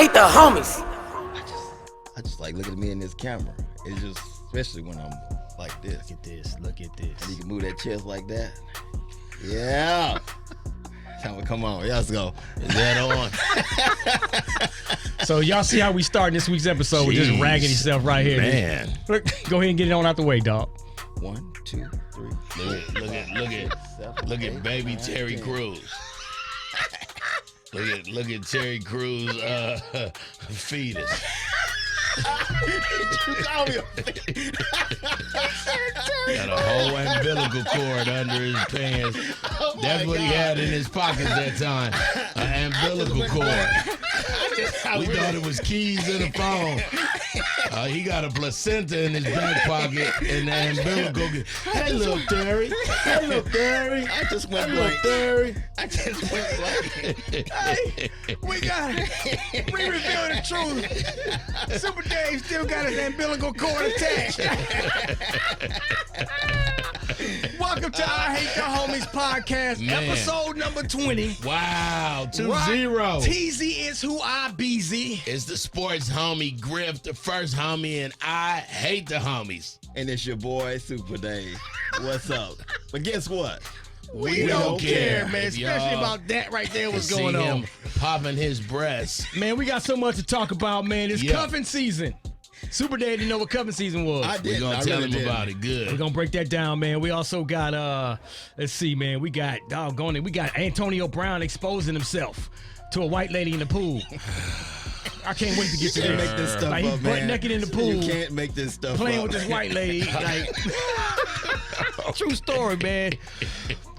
hate the homies. I just like looking at me in this camera. It's just, especially when I'm like this. Look at this. Look at this. And you can move that chest like that. Yeah. Come on, let's go. Is that on? So y'all see how we starting this week's episode with just ragging himself right here. Man. Look, go ahead and get it on out the way, dog. 1, 2, 3. Look at baby Terry Crews. Look at Terry Crews fetus. You call me Got a whole umbilical cord under his pants. That's what he had in his pocket that time. An umbilical cord. We thought it was keys in the phone. He got a placenta in his back pocket and the umbilical. Hey, little Terry. Hey, little Terry. I just went Little blank. Terry. I just went blank. Hey, we got it. We revealed the truth. Super Dave still got his umbilical cord attached. Welcome to I Hate the Homies podcast, Man. episode number 20. Wow, 2-0. TZ is who I BZ. It's the sports homie Griff, the first homie, and I hate the homies. And it's your boy, Super Dave. What's up? But guess what? We don't care, man. If Especially y'all about that right there. What's See going on? him popping his breast. Man, we got so much to talk about, man. It's Yeah. cuffing season. Super Dave didn't know what cuffing season was. I We're didn't. gonna I tell really him didn't. about it. We're Good. gonna break that down, man. We also got let's see, man. We got doggone it. We got Antonio Brown exposing himself to a white lady in the pool. I can't wait to get to You can't this. make this stuff Like, he's up, butt man. naked in the pool. You can't make this stuff Playing up. with this white lady. Like, true story, man.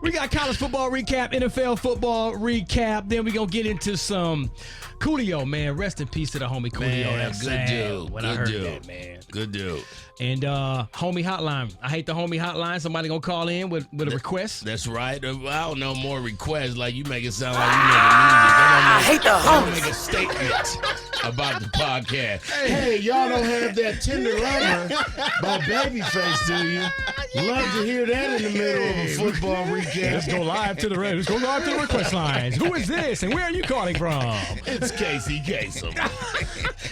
We got college football recap, NFL football recap. Then we gonna get into some Coolio, man. Rest in peace to the homie Coolio. Man, That's good sad dude. when Good I heard dude. that, man. Good dude. And homie hotline. I hate the homie hotline. Somebody gonna call in with a request. That's right. I don't know more requests. Like you make it sound like you making music. I hate the I'm gonna homies. make a statement about the podcast. Hey, y'all don't have that tender lover by Babyface, do you? Love to hear that in the middle of a football recap. Let's go live to the Let's go live to the request lines. Who is this and where are you calling from? It's Casey Kasem.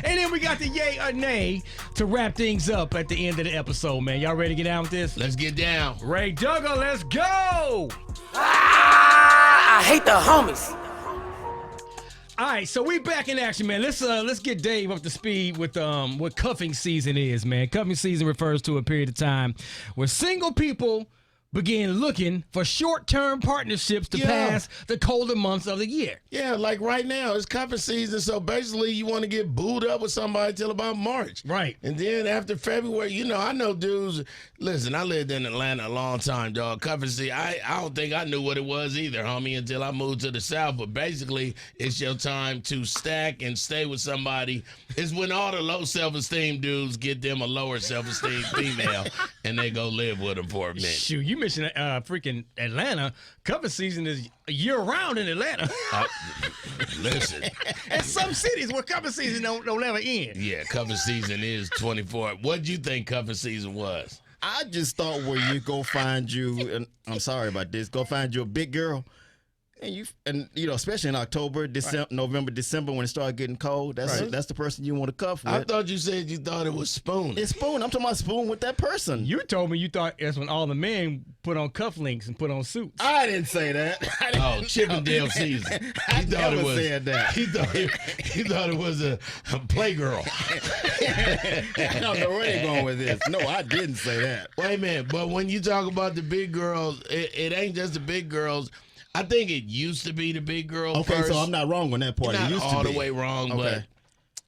And then we got the yay or nay to wrap things up at the end of the episode, man. Y'all ready to get down with this? Let's get down. Ray Duggar, let's go! I hate the homies. All right, so we back in action, man. Let's get Dave up to speed with what cuffing season is, man. Cuffing season refers to a period of time where single people begin looking for short-term partnerships to pass the colder months of the year. Yeah, like right now, it's cuffing season, so basically you want to get booed up with somebody till about March. Right. And then after February, I know dudes, listen, I lived in Atlanta a long time, dog. Cuffing season, I don't think I knew what it was either, homie, until I moved to the South. But basically, it's your time to stack and stay with somebody. It's when all the low self-esteem dudes get them a lower self-esteem female, and they go live with them for a minute. Shoot, you mentioned freaking Atlanta. Cuffing season is year-round in Atlanta. Listen. And some cities where cuffing season don't ever end. Yeah, cuffing season is 24. What'd you think cuffing season was? I just thought where you go find you, and I'm sorry about this, go find you a big girl. And especially in October, December, November, December, when it started getting cold, that's the person you want to cuff with. I thought you said you thought it was Spoon. It's Spoon. I'm talking about Spoon with that person. You told me you thought that's when all the men put on cufflinks and put on suits. I didn't say that. Oh, Chippendale season. I He thought never it was. said that. He thought it was a playgirl. I don't know where they're going with this. No, I didn't say that. Wait a minute, but when you talk about the big girls, it ain't just the big girls. I think it used to be the big girls. Okay, first. so I'm not wrong on that part. Not It used all to be. the way wrong, Okay.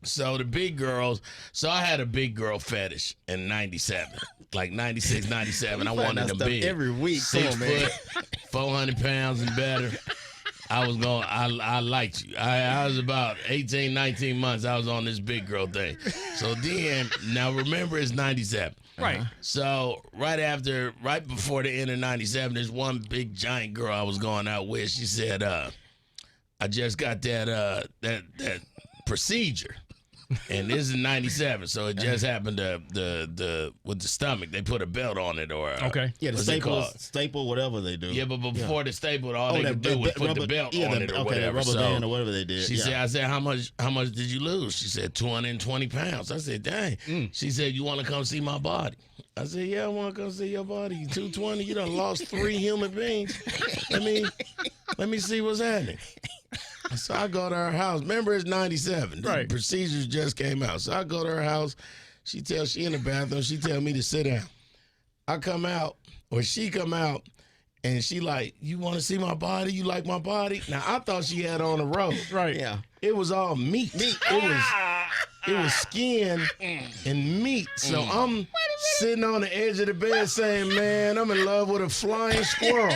but so the big girls. So I had a big girl fetish in '97, like '96, '97. I You find wanted that them stuff big, every week. Come 6 on, man. foot, 400 pounds and better. I was going. I liked you. I was about 18, 19 months. I was on this big girl thing. So then, now remember, it's '97. Right. So right before the end of '97, there's one big giant girl I was going out with. She said, "I just got that procedure." And this is 97, so it just happened to the with the stomach. They put a belt on it or Okay. Yeah, the what's it called? staple, whatever they do. Yeah, but before the staple, all they that- could do that- was that put rubber- the belt yeah, on the- it or okay, whatever. that rubber So band or whatever they did. she yeah. said, I said, how much did you lose? She said, 220 pounds. I said, dang. She said, you want to come see my body? I said, yeah, I want to come see your body. You 220, you done lost 3 human beings. Let me see what's happening. So I go to her house. Remember, it's 97. Right. The procedures just came out. So I go to her house. She in the bathroom. She tell me to sit down. I come out, or she come out, and she like, you want to see my body? You like my body? Now, I thought she had on a robe. Right. Yeah. It was all meat. It was skin and meat. So I'm sitting on the edge of the bed saying, man, I'm in love with a flying squirrel.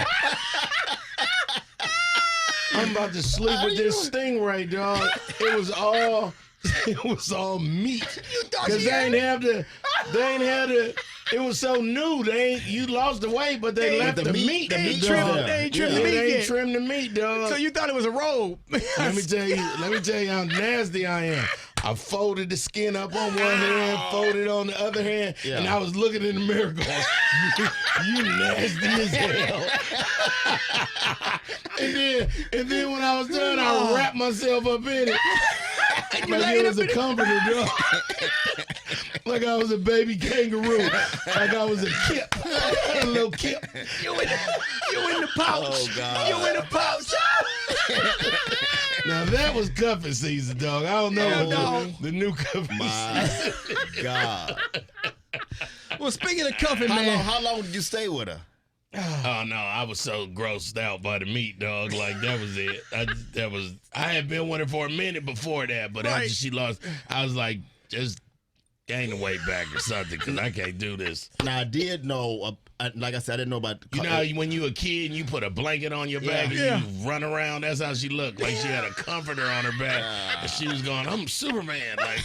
I'm about to sleep with this stingray, dog. It was all meat. Because they ain't have the, it was so new. You lost the weight, but they left the meat. They ain't dog. trimmed the meat They yet. ain't trimmed the meat, dog. So you thought it was a robe? Let me tell you how nasty I am. I folded the skin up on one hand, folded on the other hand, Yeah. and I was looking in the mirror going, you nasty as hell. and then when I was done, I wrapped myself up in it. Like it was a comforter, dog. Like I was a baby kangaroo. Like I was a kip. A little kip. You in the pouch. Oh, God. You in the pouch. Now that was cuffing season, dog. I don't know what dog. the new cuffing My season. God. Well, speaking of cuffing, man. How long did you stay with her? Oh no, I was so grossed out by the meat, dog. Like that was it. I had been with her for a minute before that, but after Right. she lost, I was like, just gain the weight back or something, because I can't do this. Now I did know, like I said, I didn't know about. You know how when you a kid and you put a blanket on your back Yeah. and you run around? That's how she looked. Like she had a comforter on her back. And she was going, I'm Superman. Like,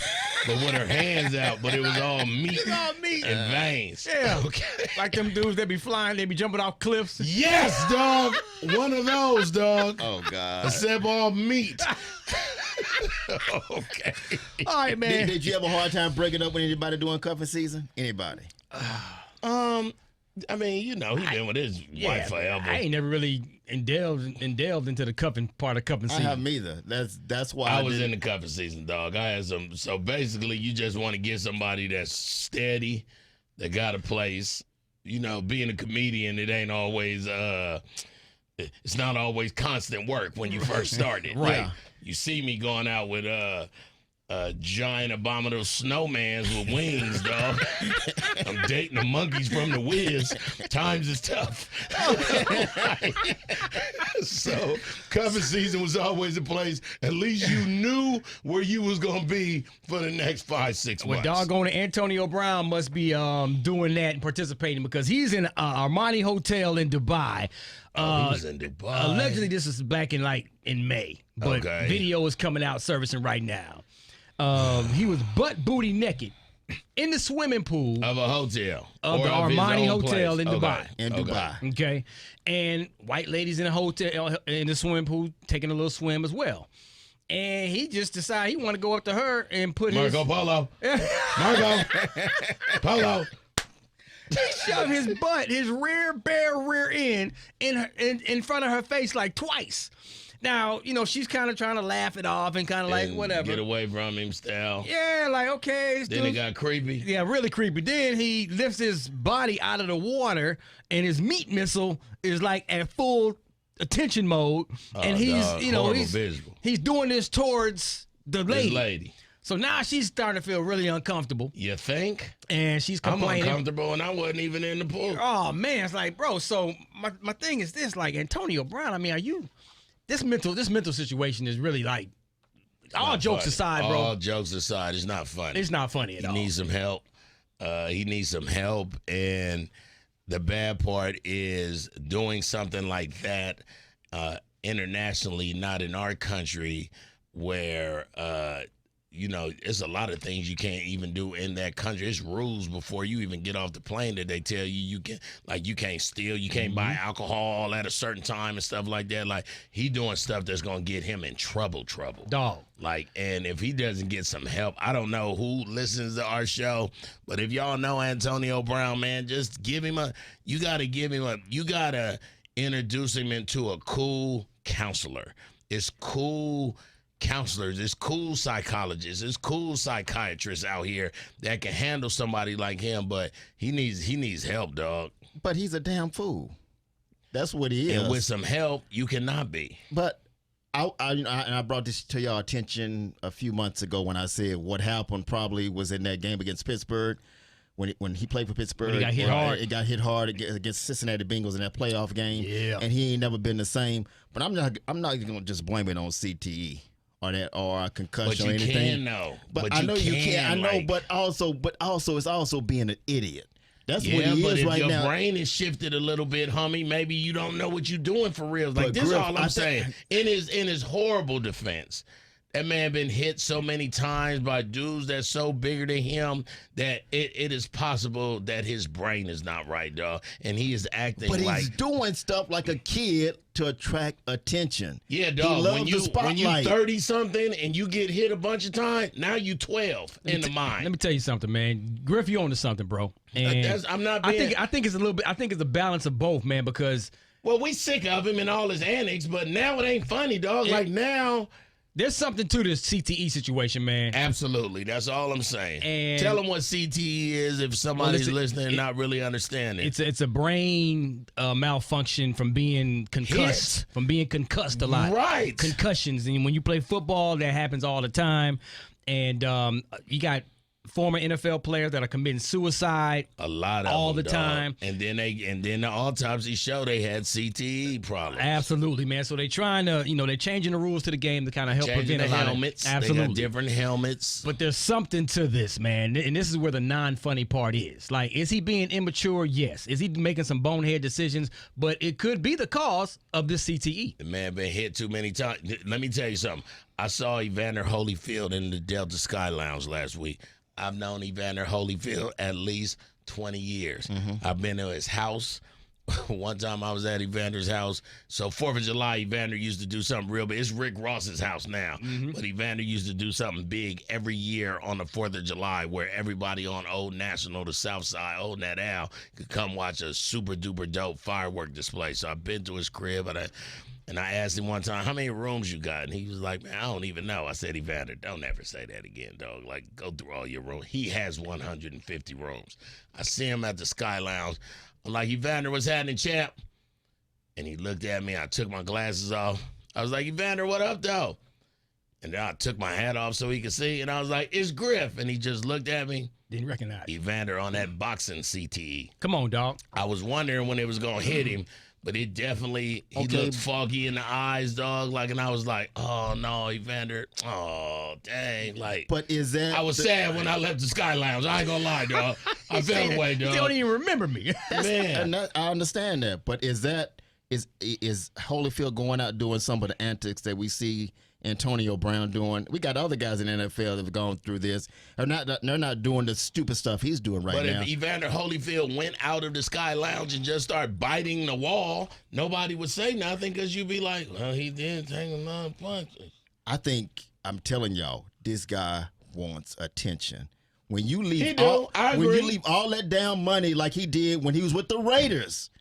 but with her hands out, but it was all meat All meat. and veins. Yeah. Okay. Like them dudes that be flying, they be jumping off cliffs. Yes, dog. One of those, dog. Oh God. Except all meat. Okay. All right, man. Did you have a hard time breaking up with anybody during cuffing season? Anybody? I mean, you know, he been with his wife forever. I ain't never really delved into the cuffing part of cuffing I season. haven't either. That's why I was didn't- in the cuffing season, dog. I had some. So basically, you just want to get somebody that's steady, that got a place. You know, being a comedian, it ain't always. It's not always constant work when you first started. Right. Like, you see me going out with giant abominable snowmans with wings, dog. I'm dating the monkeys from the Wiz. Times is tough. So cuffing season was always a place. At least you knew where you was gonna be for the next 5-6 Well, months. doggone it, Antonio Brown must be doing that and participating because he's in Armani Hotel in Dubai. He was in Dubai. Allegedly, this is back in May, but Okay. video is coming out servicing right now. He was butt booty naked in the swimming pool Of a hotel. of Or the his Armani own Hotel place. in Dubai. Okay. in Okay. Dubai. Okay, and white ladies in the hotel in the swimming pool taking a little swim as well. And he just decided he want to go up to her and put Marco Polo. Marco Polo. he shoved his butt, his bare rear end in front of her face like twice. Now, you know, she's kind of trying to laugh it off and kind of like And whatever. Get away from him, style. Yeah, like okay. this Then it dude's- got creepy. Yeah, really creepy. Then he lifts his body out of the water, and his meat missile is like at full attention mode, and he's, dog, you know, horrible he's visual. he's doing this towards the This lady. lady. So now she's starting to feel really uncomfortable, You think? and she's I'm complaining. uncomfortable and I wasn't even in the pool. Oh man, it's like, bro. So my thing is this, like Antonio Brown. I mean, are you this mental situation is really like all jokes Funny. aside, bro. All jokes aside, it's not funny. It's not funny at He all. needs some help. He needs some help. And the bad part is doing something like that internationally, not in our country, where you know, it's a lot of things you can't even do in that country. It's rules before you even get off the plane that they tell you you can't steal, you can't buy alcohol at a certain time and stuff like that. Like, he doing stuff that's gonna get him in trouble. Dog. Like, and if he doesn't get some help, I don't know who listens to our show, but if y'all know Antonio Brown, man, just give him you gotta introduce him into a cool counselor. It's cool counselors, it's cool psychologists, it's cool psychiatrists out here that can handle somebody like him, but he needs help, dog. But he's a damn fool. That's what he is. And with some help, you cannot be. But I brought this to y'all attention a few months ago when I said what happened probably was in that game against Pittsburgh when he played for Pittsburgh. When he got hit hard. It got hit hard against Cincinnati Bengals in that playoff game. Yeah. And he ain't never been the same. But I'm not gonna just blame it on CTE or a concussion or anything. But you can know. But I know you can. I know, but also it's also being an idiot. That's what he is right now. If your brain is shifted a little bit, homie, maybe you don't know what you're doing for real. Like, this is all I'm saying. In his horrible defense, that man been hit so many times by dudes that's so bigger than him that it is possible that his brain is not right, dog. And he is acting but like... he's doing stuff like a kid to attract attention. Yeah, dog. He loves the spotlight. When you 30-something and you get hit a bunch of times, now you 12 in the mind. Let me tell you something, man. Griff, you on to something, bro. And I'm not being... I think it's a little bit... I think it's a balance of both, man, because... Well, we sick of him and all his antics, but now it ain't funny, dog. Like, now... There's something to this CTE situation, man. Absolutely. That's all I'm saying. And tell them what CTE is if somebody's listening and not really understanding. It's a brain malfunction from being concussed. From being concussed a lot. Right. Concussions. And when you play football, that happens all the time. And you got former NFL players that are committing suicide. A lot of all them, the dog. time. And then the autopsy show they had CTE problems. Absolutely, man. So they trying to, they're changing the rules to the game to kind of help Changing prevent the a lot helmets. of absolutely They got different helmets. But there's something to this, man. And this is where the non-funny part is. Like, is he being immature? Yes. Is he making some bonehead decisions? But it could be the cause of this CTE. The man been hit too many times. Let me tell you something. I saw Evander Holyfield in the Delta Sky Lounge last week. I've known Evander Holyfield at least 20 years. I've been to his house. One time I was at Evander's house. So 4th of July, Evander used to do something real big. It's Rick Ross's house now. But Evander used to do something big every year on the 4th of July where everybody on Old National, the South Side, Old Nat Al, could come watch a super duper dope firework display. So I've been to his crib and I asked him one time, how many rooms you got? And he was like, man, I don't even know. I said, Evander, don't ever say that again, dog. Like, go through all your rooms. He has 150 rooms. I see him at the Sky Lounge. I'm like, Evander, what's happening, champ? And he looked at me. I took my glasses off. I was like, Evander, what up, though? And then I took my hat off so he could see. And I was like, it's Griff. And he just looked at me. Didn't recognize Evander on that boxing CTE. Come on, dog. I was wondering when it was going to hit him. But it definitely, he looked foggy in the eyes, dog. Like, and I was like, oh, no, Evander. Oh, dang. Like, but is that... I was sad when I left the Sky Lounge. I ain't going to lie, dog. I fell away, dog. You don't even remember me. Man. And I understand that. But is Holyfield going out doing some of the antics that we see Antonio Brown doing? We got other guys in the NFL that have gone through this. They're not doing the stupid stuff he's doing right now. But if Evander Holyfield went out of the Sky Lounge and just started biting the wall, nobody would say nothing because you'd be like, well, he did take another punch. I'm telling y'all, this guy wants attention. When you leave, you leave all that damn money like he did when he was with the Raiders.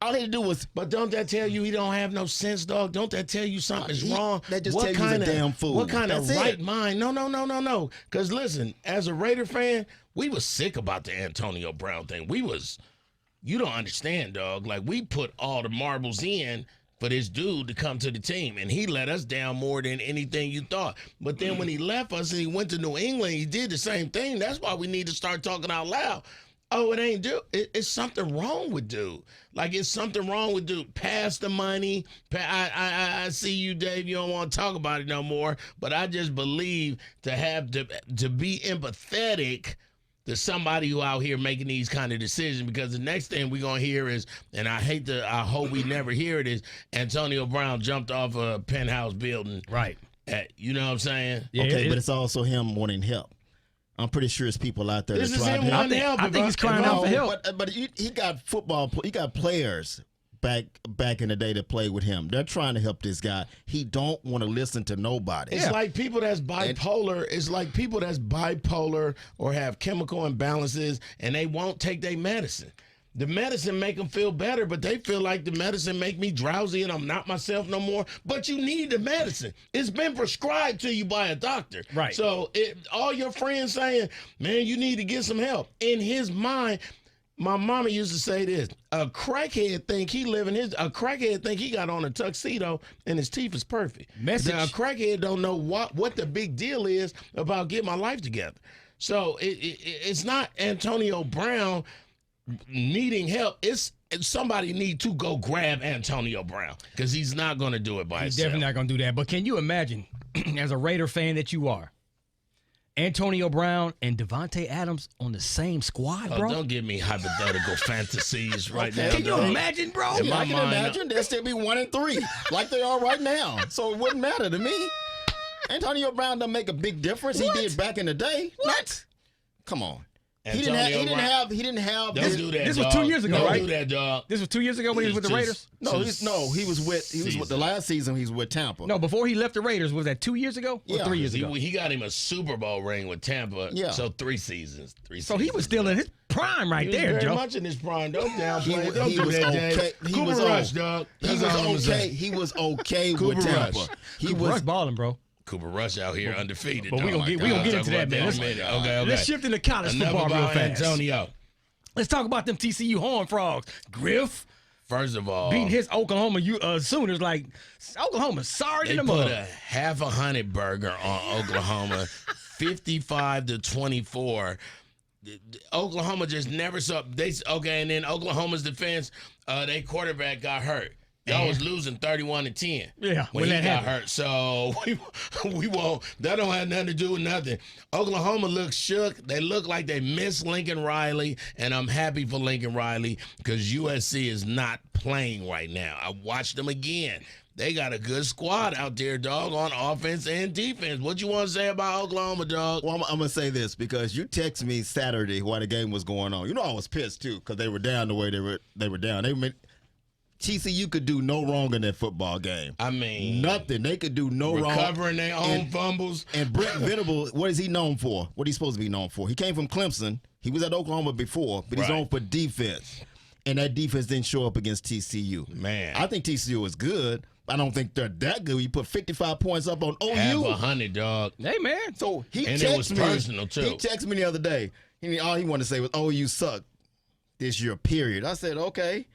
All he had to do was... But don't that tell you he don't have no sense, dog? Don't that tell you something's wrong? That just tells you he's a damn fool. What kind of That's right it. mind? No. Because listen, as a Raider fan, we was sick about the Antonio Brown thing. You don't understand, dog. Like, we put all the marbles in for this dude to come to the team, and he let us down more than anything you thought. But then when he left us and he went to New England, he did the same thing. That's why we need to start talking out loud. Oh, it ain't dude. It's something wrong with dude. Like, it's something wrong with dude. Pass the money. I see you, Dave. You don't want to talk about it no more. But I just believe to be empathetic to somebody who out here making these kind of decisions, because the next thing we're going to hear is, and I hope we never hear it, is Antonio Brown jumped off a penthouse building. Right. You know what I'm saying? Yeah, Okay, but it's also him wanting help. I'm pretty sure it's people out there This that is try him to help. wanting help. I think he's crying out for help. But he got he got players back in the day that played with him. They're trying to help this guy. He don't want to listen to nobody. It's like people that's bipolar. It's like people that's bipolar or have chemical imbalances and they won't take their medicine. The medicine make them feel better, but they feel like the medicine make me drowsy and I'm not myself no more. But you need the medicine. It's been prescribed to you by a doctor. Right. So all your friends saying, man, you need to get some help. In his mind, my mama used to say this: a crackhead think he got on a tuxedo and his teeth is perfect. Message. Now, a crackhead don't know what the big deal is about getting my life together. So it's not Antonio Brown needing help. It's somebody need to go grab Antonio Brown because he's not going to do it by He's himself. definitely not going to do that. But can you imagine, as a Raider fan that you are, Antonio Brown and Devontae Adams on the same squad, bro? Don't give me hypothetical fantasies right now. Can you dog. imagine, bro? In Yeah, my I can mind, imagine they'll still be 1-3 like they are right now. So it wouldn't matter to me. Antonio Brown doesn't make a big difference. What? He did back in the day. What? Come on. Antonio Brown. He didn't have Don't do that. This was dog. 2 years ago, Don't right? do that, dog. This was 2 years ago when he was with the Raiders? he was with the last season he was with Tampa. No, before he left the Raiders, was that 2 years ago or Yeah. 3 years ago? He got him a Super Bowl ring with Tampa. Yeah. So 3 seasons. So he was still in his prime right He was there, very Joe. much in his prime. Don't downplay it. Don't he do was that, okay. James. He Cooper was Rush, okay. dog. He That's all I'm gonna was say. okay. He was okay Cooper with Tampa. Rush. He Cooper was Rush balling, bro. Cooper Rush out here undefeated. But we dog. gonna get into that, man. Okay. Let's shift into college Enough football real about fast. Antonio. Let's talk about them TCU Horned Frogs. Griff First of all, beating his Oklahoma Sooners like Oklahoma. Sorry they to the put mud. a half a honey burger on Oklahoma, 55-24. Oklahoma just never saw. And then Oklahoma's defense, their quarterback got hurt. Y'all was losing 31-10. Yeah, when he that got happened. hurt. So we won't. That don't have nothing to do with nothing. Oklahoma looks shook. They look like they miss Lincoln Riley, and I'm happy for Lincoln Riley because USC is not playing right now. I watched them again. They got a good squad out there, dog, on offense and defense. What you want to say about Oklahoma, dog? Well, I'm gonna say this because you text me Saturday while the game was going on. You know I was pissed too because they were down the way they were down. TCU could do no wrong in that football game. I mean, Nothing. They could do no wrong. recovering their own fumbles. And Brent Venable, what is he known for? What he's supposed to be known for? He came from Clemson. He was at Oklahoma before, but he's Right. known for defense. And that defense didn't show up against TCU. Man. I think TCU is good. I don't think they're that good. You put 55 points up on OU. Half a honey, dog. Hey, man. So he And texted it was me. personal, too. He texted me the other day. All he wanted to say was, "OU suck this year, period." I said, "Okay,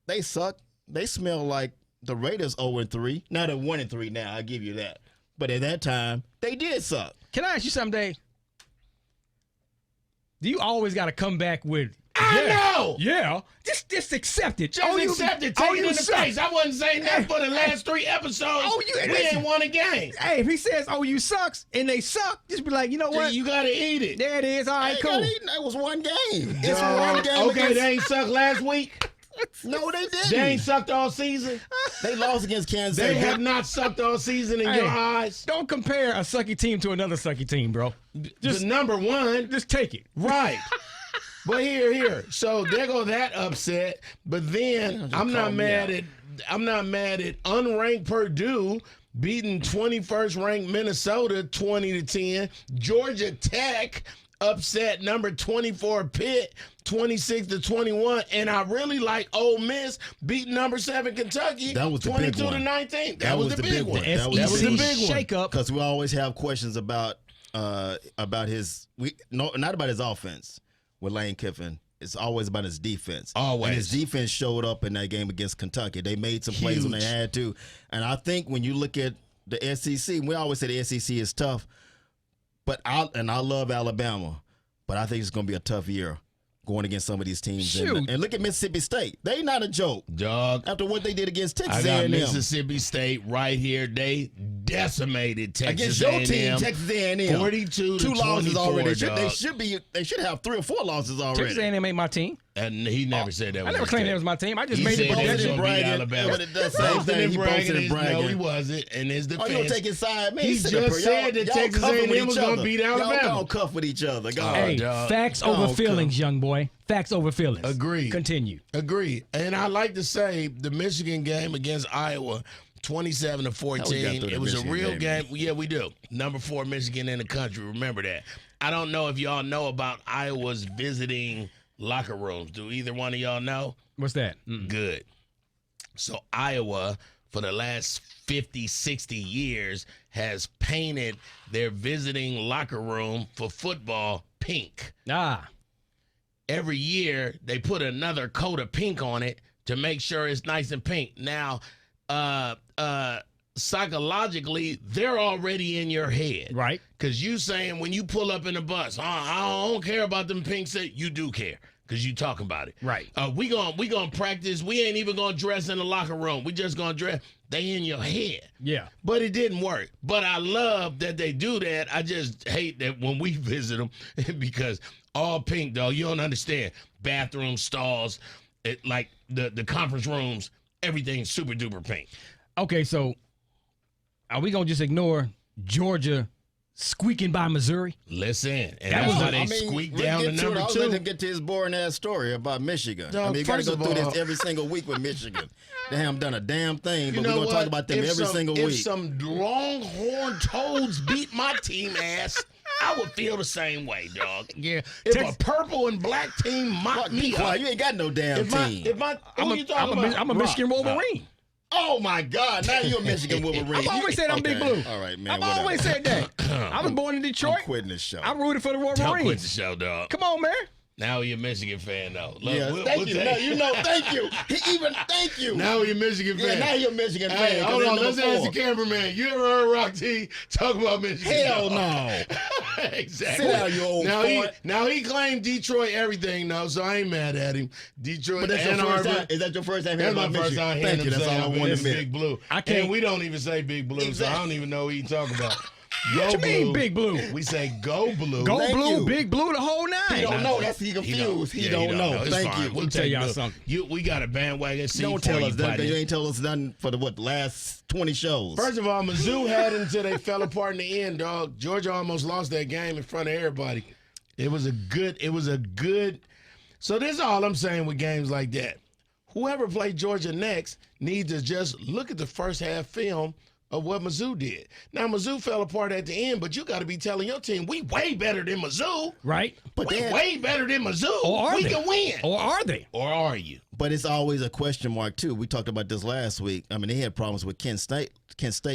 they suck. They smell like the Raiders 0-3. Now they're 1-3 now. I give you that. But at that time, they did suck." Can I ask you something, Dave? Do you always got to come back with? I know. Yeah. Just accept it. Just accept it. Take it in the face. I wasn't saying that for the last 3 episodes. We ain't won a game. Hey, if he says OU sucks and they suck, just be like, you know what? You got to eat it. There it is. All right, They cool. got eaten. That was one game. It's one game. Okay, against- they ain't sucked last week. No, they didn't. They ain't sucked all season. They lost against Kansas They City. have not sucked all season in Hey, your eyes. Don't compare a sucky team to another sucky team, bro. Just number one. Just take it. Right. But here. So there go that upset. But then I'm not mad at unranked Purdue beating 21st ranked Minnesota 20-10. Georgia Tech upset number 24 Pitt 26-21. And I really like Ole Miss beating number 7 Kentucky That was the big one. 22-19. That was the big one. That was That was the big one. shake up. Because we always have questions about his not about his offense with Lane Kiffin. It's always about his defense. Always. And his defense showed up in that game against Kentucky. They made some plays when they Huge. had to. And I think when you look at the SEC, we always say the SEC is tough. But I love Alabama, but I think it's going to be a tough year going against some of these teams. Shoot. And look at Mississippi State. They not a joke. Dog. After what they did against I Texas got A&M. Mississippi State right here. They decimated Texas Against your A&M. team, Texas A&M. 42 to 2 losses 24, already. dog. They should have 3 or 4 losses already. Texas A&M ain't my team. And he never said that was I never his claimed team. that was my team. I just He made said it they was prediction. gonna beat bragging. Alabama. But it does same Boasting thing. and He bragging boasted and is- No, bragging. he wasn't. In his Oh, defense, you don't take his side, man. he Sit just up here. said that Y'all Texas cuffing A&M with was each gonna other. beat Y'all Alabama. gonna cuff with each other. Go Hey, on. dog. facts Go over on, feelings, young boy. Facts over feelings. Agreed. Continue. Agreed. And I like to say the Michigan game against Iowa, 27-14. the It was a Michigan real game? game. Yeah, we do. Number 4 Michigan in the country. Remember that. I don't know if y'all know about Iowa's visiting locker rooms. Do either one of y'all know? What's that? Good. So Iowa, for the last 50, 60 years, has painted their visiting locker room for football pink. Ah, Every year they put another coat of pink on it to make sure it's nice and pink. Now, psychologically, they're already in your head. right. Because you saying when you pull up in the bus, I don't care about them pink set. You do care because you talking about it. Right. We gonna practice. We ain't even gonna dress in the locker room. We just gonna dress. They in your head. Yeah. But it didn't work. But I love that they do that. I just hate that when we visit them because all pink, dog. You don't understand. Bathroom stalls, like the conference rooms, everything's super duper pink. Okay, so are we gonna just ignore Georgia squeaking by Missouri? Listen, and That that's was why a- they squeaked down to number I'll 2. let him get to his boring ass story about Michigan. Dog, you gotta first go of through all- this every single week with Michigan. They haven't done a damn thing, You but we're know gonna what? talk about them every single If week. some Longhorn Toads beat my team ass, I would feel the same way, dog. Yeah. If a purple and black team mock Fuck, me be quiet. up, You ain't got no damn team. who you talking about? I'm a Michigan Wolverine. Oh my God! Now you're a Michigan Wolverine. I've always said I'm Big Okay. Blue. All right, man. I've whatever. always said that. I was born in Detroit. I'm quitting this show. I rooted for the Don't quit the Wolverines. show, dog. Come on, man. Now he a Michigan fan, though. Look, Yeah, we'll thank you. take- No, you know, thank you. He even thank you. Now he a Michigan yeah, fan. now you're a Michigan fan. Hey, 'cause hold they're on. number Let's ask the 4. cameraman. You ever heard Rock T talk about Michigan? Hell dog? no. Exactly. Sit down, you old fart. Now he claimed Detroit everything, though, so I ain't mad at him. Detroit, But that's your Ann first Arbor. time. Is that your first time That's hearing my about first Michigan? time hearing Thank him you. That's say, all I "Oh, wanted this to admit. Big Blue. I can't- And we don't even say Big Blue, Exactly. so I don't even know what he talking about. Go What you mean, Blue. Big Blue? We say Go Blue. Go Thank Blue, you. Big Blue, the whole nine. He don't know. That's he He confused. He yeah, don't know. It's Thank fine. you. We'll tell take y'all Blue. something. We got a bandwagon seat Don't for tell you, us that buddy. because you ain't told us nothing for the last 20 shows. First of all, Mizzou had it until they fell apart in the end, dog. Georgia almost lost that game in front of everybody. It was a good. So this is all I'm saying with games like that. Whoever played Georgia next needs to just look at the first half film of what Mizzou did. Now, Mizzou fell apart at the end, but you got to be telling your team, we way better than Mizzou. Right? But We they- way better than Mizzou. Or are we they? can win. Or are they? Or are you? But it's always a question mark too. We talked about this last week. I mean, they had problems with Kent State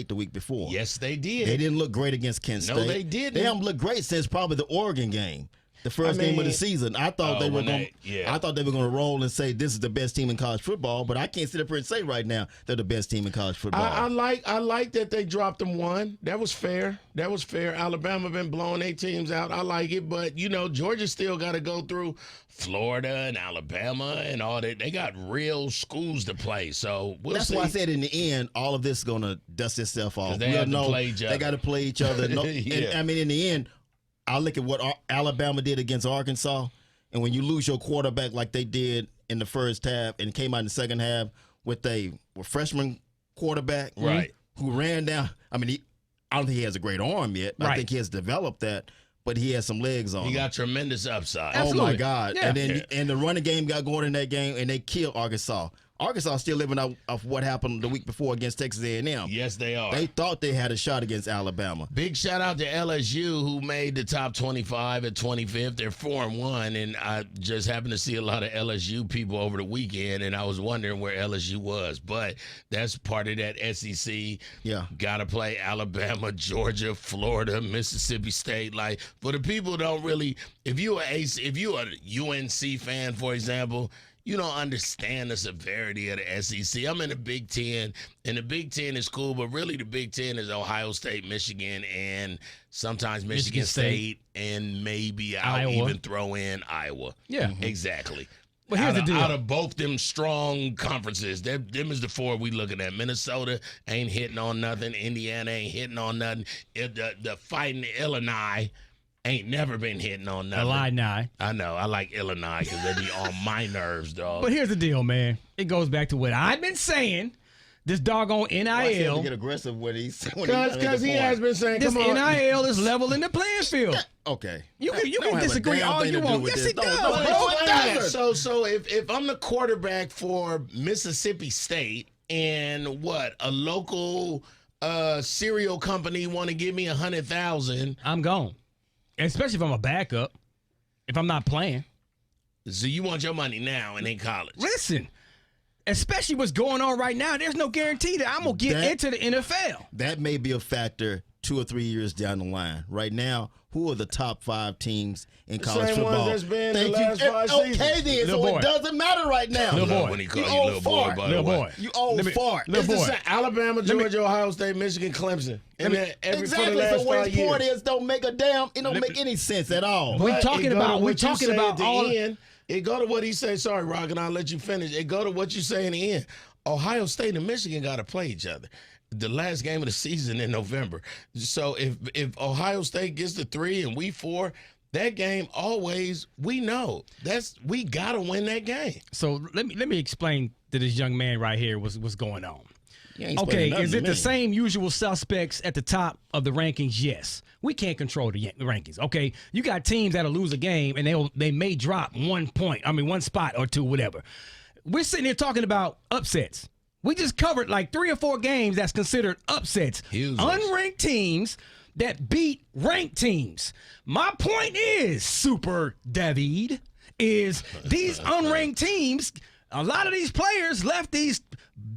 the week before. Yes, they did. They didn't look great against Kent State. No, they didn't. They haven't looked great since probably the Oregon game. The first I game of the mean- season. I thought Oh, they were when going. they- yeah. I thought they were going to roll and say this is the best team in college football. But I can't sit up here and say right now they're the best team in college football. I like that they dropped them one. That was fair. Alabama been blowing their teams out. I like it, but Georgia still got to go through Florida and Alabama and all that. They got real schools to play, so we'll That's see. why I said in the end, all of this is going to dust itself off. 'Cause they have to play each They other. got to play each other. No, Yeah. and, I mean, in the end, I look at what Alabama did against Arkansas, and when you lose your quarterback like they did in the first half and came out in the second half with a freshman quarterback, Right. who ran down. I mean, I don't think he has a great arm yet. I Right. think he has developed that, but he has some legs on He him. got tremendous upside. Oh my Absolutely. God! Yeah. And then Yeah. and the running game got going in that game, and they killed Arkansas. Arkansas still living out of what happened the week before against Texas A&M. Yes, they are. They thought they had a shot against Alabama. Big shout out to LSU who made the top 25 at 25th. They're 4-1, and I just happened to see a lot of LSU people over the weekend, and I was wondering where LSU was. But that's part of that SEC. Yeah. Got to play Alabama, Georgia, Florida, Mississippi State. Like for the people who don't really, if you a UNC fan, for example. You don't understand the severity of the SEC. I'm in the Big Ten, and the Big Ten is cool, but really the Big Ten is Ohio State, Michigan, and sometimes Michigan State, and maybe I'll Iowa. even throw in Iowa. Yeah. Exactly. But here's out the of, deal. Out of both them strong conferences, them is the four we looking at. Minnesota ain't hitting on nothing. Indiana ain't hitting on nothing. The fighting Illinois ain't never been hitting on nothing. Illini. I know. I like Illinois because they be on my nerves, dog. But here's the deal, man. It goes back to what I've been saying. This doggone Why does he have to NIL. get aggressive when he's Because he has been saying, This come on. NIL is leveling the playing field. Okay. You can Don't have a disagree damn all thing you to do want. with Yes, this. it Don't- does, don't- bro. don't- It don't- does. So if I'm the quarterback for Mississippi State and a local cereal company want to give me $100,000, I'm gone. Especially if I'm a backup. If I'm not playing. so you want your money now and in college? Listen, especially what's going on right now, there's no guarantee that I'm going to get That- into the NFL. That may be a factor 2 or 3 years down the line. Right now, who are the top 5 teams in college same ones football? that's been the Thank last you. 5 Okay, seasons. then, Little so boy. it doesn't matter right now. Little boy. When he call You you old little boy, fart. by Little the way. boy. You old Let me- fart. Little It's the boy. same. Alabama, Georgia, Ohio State, Michigan, Clemson. And then for the Exactly. last So what 5 his years. point is, don't make any sense at all. We're But talking it go to about- what we're you talking say about at the all- end. It go to what he say. Sorry, Rock, and I'll let you finish. It go to what you say in the end. Ohio State and Michigan got to play each other. The last game of the season in November. So if Ohio State gets the 3 and we 4, that game always we know we gotta win that game. So let me explain to this young man right here what's going on. You ain't Okay, explaining nothing is to it the me. same usual suspects at the top of the rankings? Yes. We can't control the rankings. Okay, you got teams that'll lose a game and they may drop 1 point. I mean, 1 spot or 2, whatever. We're sitting here talking about upsets. We just covered like 3 or 4 games that's considered upsets. Huge. Unranked teams that beat ranked teams. My point is, Super David, is these unranked teams, a lot of these players left these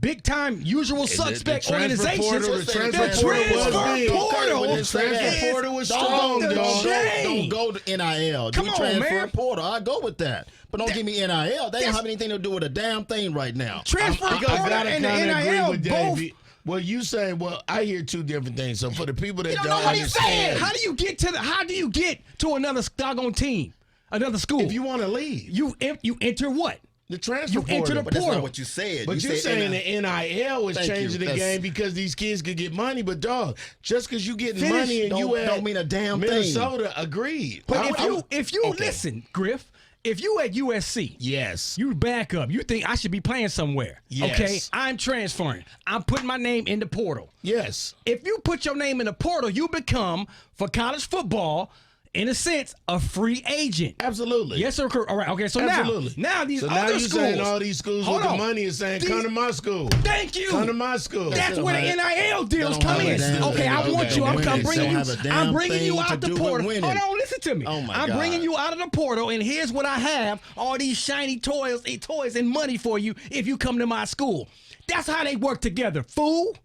big time usual suspect the transfer organizations. portal- the transfer portal was big. portal When the transfer is portal was the strong, dog. chain. Don't go to NIL. Come Do on, transfer man. portal. I go with that. But don't give me NIL. They don't have anything to do with a damn thing right now. Transfer I portal gotta and the kinda agree NIL with both. Davey. Well, you say, I hear 2 different things. So for the people that You don't, don't know what he's saying. understand, How do you get to another doggone team, another school? if you want to leave, you enter what? the transfer you portal. enter the But that's portal. not what you said. But you're said saying NIL. the NIL was Thank you. changing the That's- game because these kids could get money. But dog, just because you getting Finish. money and you Don't mean a damn thing. Minnesota, agreed. But if you okay. listen, Griff, if you at USC, Yes. you back up. You think I should be playing somewhere. Yes. Okay, I'm transferring. I'm putting my name in the portal. Yes. If you put your name in the portal, you become, for college football, in a sense, a free agent. Absolutely. Yes, sir. All right. Okay. So Absolutely. now these so other now you're schools. saying all these schools Hold with the on. money is saying, These- come to my school. Thank you. Come to my school. That's don't where the have- NIL deals don't come have a in. damn Okay, thing I to want do you. with I'm winning. bringing Don't you. have a damn I'm bringing you thing out to the do with portal. winning. Hold on, listen to me. Oh, my I'm God. bringing you out of the portal, and here's what I have: all these shiny toys and money for you if you come to my school. That's how they work together, fool.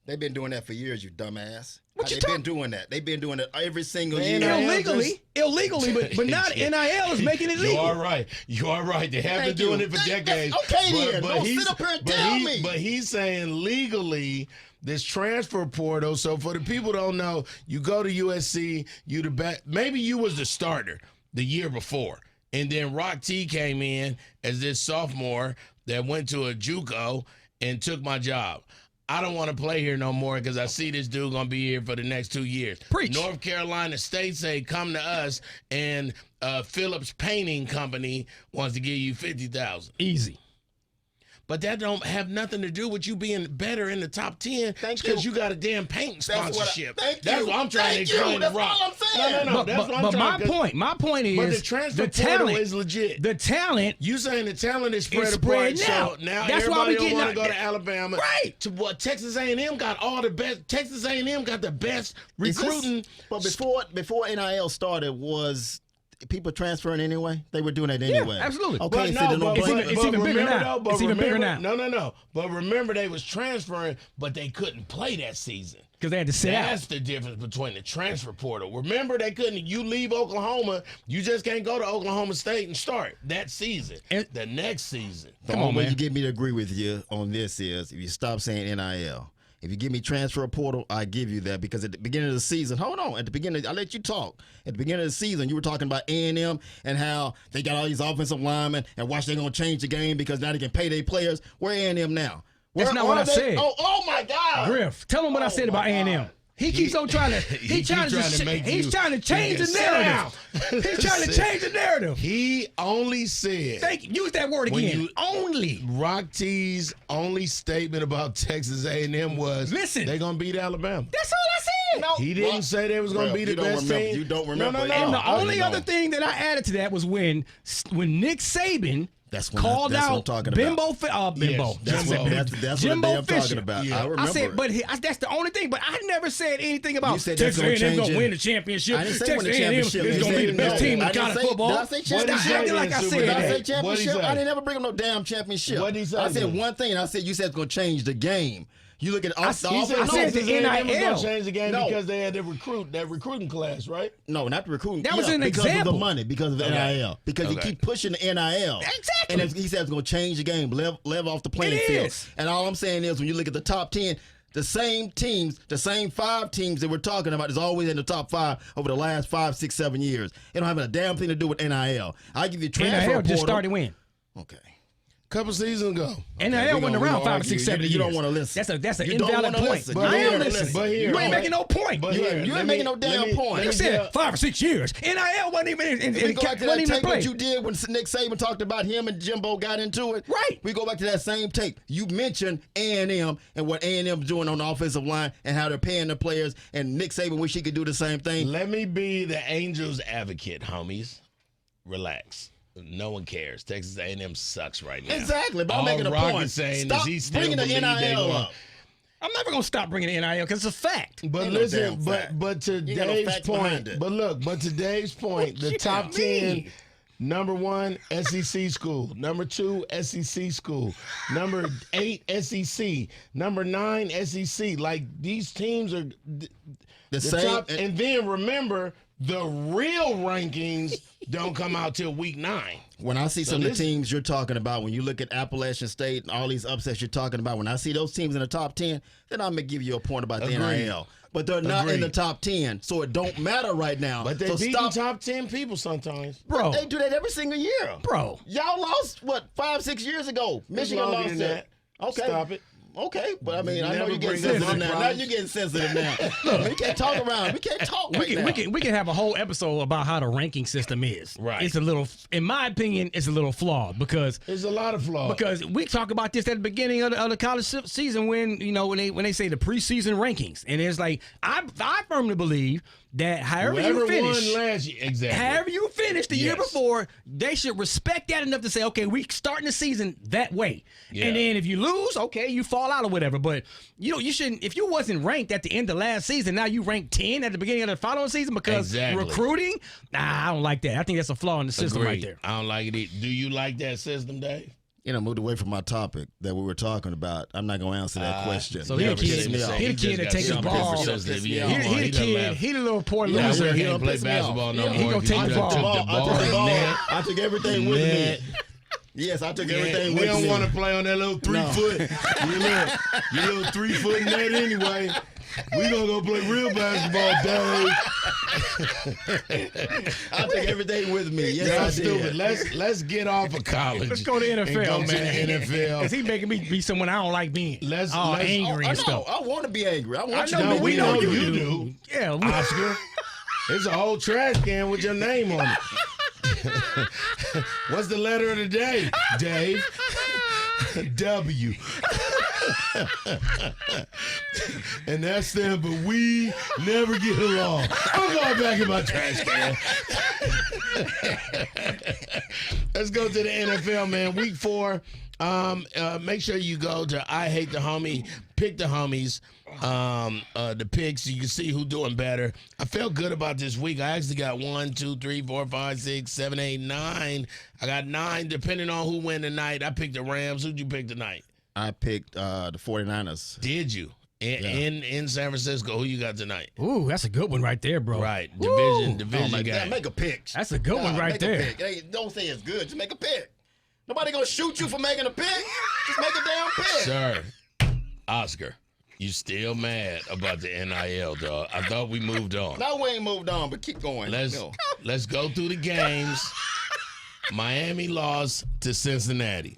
They've been doing that for years, you dumbass. What you They've talk- been doing that. They've been doing it every single Man, year. Illegally, but not NIL is making it You legal. are right. You are right. They have been Thank doing you. it for That's decades. okay then. Don't he's- sit up here and but tell he- me. But he's saying legally, this transfer portal. So for the people who don't know, you go to USC, you the best. Maybe you was the starter the year before, and then Rock T came in as this sophomore that went to a JUCO and took my job. I don't want to play here no more because I see this dude gonna be here for the next 2 years. Preach. North Carolina State say come to us, and Phillips Painting Company wants to give you $50,000. Easy. But that don't have nothing to do with you being better in the top 10 Thank because you. you got a damn paint That's what I- sponsorship. thank That's you. what I'm trying Thank to you. explain to That's Rock. all I'm saying. No, that's what I'm But trying to. my point is, But the transfer the portal talent is legit. The talent. You saying the talent is spread It's apart, spread now. so now That's why everybody we don't getting want to out- go to Alabama. Right. To what Texas A&M got all the best. Texas A&M got the best recruiting. But before NIL started, was people transferring anyway? They were doing that anyway. absolutely. Okay, But so no, then don't but, blame it's it. even bigger remember now. though, but It's even bigger remember- now. No. But remember, they was transferring, but they couldn't play that season. Because they had to sit out. That's the difference between the transfer portal. Remember, they couldn't. You leave Oklahoma, you just can't go to Oklahoma State and start that season. And- the next season. The Come only on, way man. you get me to agree with you on this is if you stop saying NIL. If you give me transfer portal, I give you that because at the beginning of the season, hold on, at the beginning, I let you talk. At the beginning of the season, you were talking about A&M and how they got all these offensive linemen and watch they're gonna change the game because now they can pay their players. Where A&M now? That's Where not what are I they? said. Oh my God! Griff, tell them what I said about my A&M. God. He keeps on trying to. He's trying to change the narrative. He's trying to change the narrative. He only said. Use that word again. Only. Rock T's only statement about Texas A&M was, listen, they're gonna beat Alabama. That's all I said. No, He didn't say they was gonna be the best team. You don't remember. No. And the only you other thing that I added to that was when Nick Saban called that's what I'm out talking Bimbo. about. Bimbo. That's Jimbo. what that's Jimbo what I'm Fisher. talking about. Yeah. I remember. I said, but that's the only thing. But I never said anything about You said that's Texas gonna A&M change gonna it. win the championship. I didn't say Texas win the A&M championship. is You gonna said be the best no. team in I didn't college say- football. did I say Stop championship? acting like I Did said Did I say that. What'd he championship? say? I didn't ever bring up no damn championship. What'd he say I said then? one thing. I said you said it's gonna change the game. You look at I said the A&M was NIL. gonna change the game No. because they had that recruiting class, right? No, not the recruiting. That was an because example. of the money, because of the NIL. Because you keep pushing the NIL. Exactly. And he said it's going to change the game, live off the playing It field. is. And all I'm saying is when you look at the top 10, the same teams, the same 5 teams that we're talking about is always in the top 5 over the last 5, 6, 7 years. It don't have a damn thing to do with NIL. I give you transfer NIL portal. just started when? Okay. Couple seasons ago. NIL wasn't around 5 or 6, 7 years. You don't want to listen. That's an You don't invalid wanna point. listen. I You am don't listening. listen. But here, You ain't right. making no point. But You here, ain't let making me- no damn let me- point. let You me said tell- 5 or 6 years. NIL wasn't even in We go back to wasn't that even tape what played. you did when Nick Saban talked about him and Jimbo got into it. Right. We go back to that same tape. You mentioned A&M and what A&M's doing on the offensive line and how they're paying the players, and Nick Saban wish he could do the same thing. Let me be the Angels advocate, homies. Relax. No one cares. Texas A&M sucks right now. Exactly, but I'm All making a Rock point. is saying Stop is he still bringing the believe they NIL gonna- up. I'm never gonna stop bringing the NIL because it's a fact. But Ain't no listen, damn fact. but to You got no Dave's facts behind point, it. but to Dave's point, the you top mean? 10, number 1 SEC school, number 2 SEC school, number 8 SEC, number 9 SEC. Like these teams are the same- top, and then remember the real rankings don't come out till week 9. When I see some of this- the teams you're talking about, when you look at Appalachian State and all these upsets you're talking about, when I see those teams in the top 10, then I'm going to give you a point about the Agreed. NIL. But they're not in the Agreed. top 10, so it don't matter right now. But they so beat stop. the top 10 people sometimes. Bro, They do that every single year. bro. Y'all lost, 5, 6 years ago? Michigan longer lost than it. that. Okay. Stop it. Okay, but I mean, I know Never you're getting bring up sensitive my now. Now problems. you're getting sensitive now. We can't talk around. We can't talk right now. We can have a whole episode about how the ranking system is. Right. It's a little, in my opinion, it's a little flawed because There's a lot of flaws. because we talk about this at the beginning of the college season when when they say the preseason rankings, and it's like I firmly believe that however whoever you finish. won last year, exactly. However you finished the year Yes. before, they should respect that enough to say, okay, we starting the season that way. Yeah. And then if you lose, okay, you fall out or whatever. But you shouldn't. If you wasn't ranked at the end of last season, now you ranked 10 at the beginning of the following season because Exactly. recruiting. Nah, I don't like that. I think that's a flaw in the system right Agreed. there. I don't like it either. Do you like that system, Dave? Moved away from my topic that we were talking about. I'm not going to answer that question. So he a Never kid- pissed me off. he the kid that takes the ball. He the kid. He the little poor Yeah, loser. he don't don't play piss me off. basketball no He more. gonna take the ball. I took the ball. net. I took everything with me. Yes, I took everything we with don't me. want to play on that little 3 No. foot. You little 3 foot net anyway. We gonna go play real basketball, Dave. I took everything with me. Yes, Y'all I stupid. did. Let's get off of college. Let's go to and NFL, go man. to the NFL. Because he making me be someone I don't like being. Let's- angry I and know. stuff. I want to be angry. I want you I to know, be we know angry. you do. do. Yeah, Oscar. It's a whole trash can with your name on it. What's the letter of the day, Dave? W. And that stands for we never get along. I'm going back in my trash can. Let's go to the NFL, man. Week 4. Make sure you go to I Hate the Homie, pick the homies, the picks so you can see who's doing better. I felt good about this week. I actually got 1, 2, 3, 4, 5, 6, 7, 8, 9. I got 9 depending on who win tonight. I picked the Rams. Who'd you pick tonight? I picked the 49ers. Did you? In San Francisco, who you got tonight? Ooh, that's a good one right there, bro. Right, Woo. division Like game. that, make a pick. That's a good one right make there. A pick. Hey, don't say it's good. Just make a pick. Nobody gonna shoot you for making a pick. Just make a damn pick. Sir, Oscar, you still mad about the NIL, dog? I thought we moved on. No, we ain't moved on, but keep going. Let's go through the games. Miami lost to Cincinnati.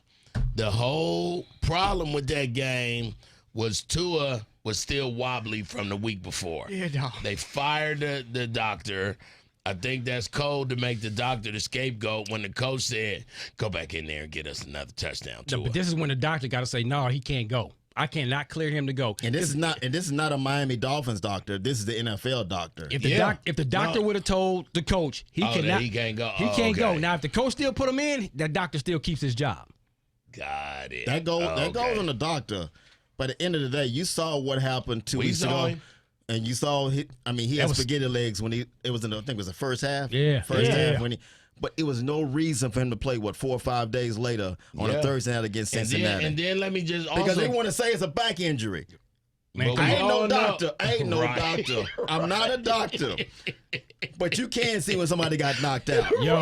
The whole problem with that game was Tua was still wobbly from the week before. Yeah, dog. They fired the doctor. I think that's cold to make the doctor the scapegoat when the coach said, go back in there and get us another touchdown. No, but this is when the doctor got to say, no, he can't go. I cannot clear him to go. And this is not a Miami Dolphins doctor. This is the NFL doctor. If the doctor would have told the coach he cannot, he can't go. He can't go. Now, if the coach still put him in, that doctor still keeps his job. Got it. That goes on the doctor. But at the end of the day, you saw what happened 2 weeks ago. him. And you saw, he had spaghetti legs when it was in, I think it was the first half. Yeah. First half when but it was no reason for him to play, 4 or 5 days later on a Thursday night against Cincinnati. And then let me just also. Because they want to say it's a back injury. Man, But I we ain't no all doctor. know- I ain't no Right. doctor. I'm not a doctor. But you can see when somebody got knocked out. Yo,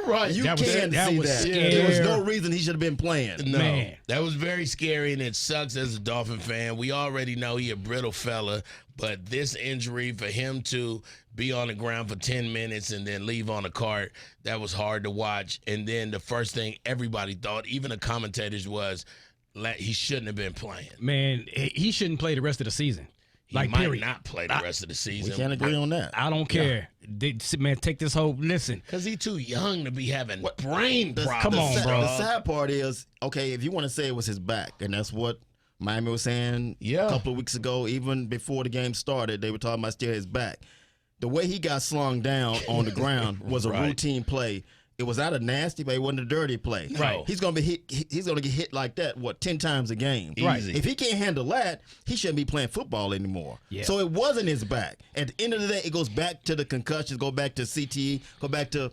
Right. You That was- can that see was that. scary. There was no reason he should have been playing. No, Man. that was very scary, and it sucks as a Dolphin fan. We already know he a brittle fella, but this injury for him to be on the ground for 10 minutes and then leave on a cart, that was hard to watch. And then the first thing everybody thought, even the commentators, was he shouldn't have been playing. man, he shouldn't play the rest of the season. He Like, might period. not play the rest of the We season. can't agree on that. I don't care. Man, take this whole listen. Because he's too young to be having brain problems. Come on, bro. The sad part is, okay, if you want to say it was his back, and that's what Miami was saying Yeah. a couple of weeks ago, even before the game started, they were talking about still his back. The way he got slung down on the ground was a Right. routine play. It was not a nasty play, it wasn't a dirty play. Right. He's gonna be hit. He's gonna get hit like that. 10 times a game? Right. If he can't handle that, he shouldn't be playing football anymore. Yeah. So it wasn't his back. At the end of the day, it goes back to the concussions, go back to CTE, go back to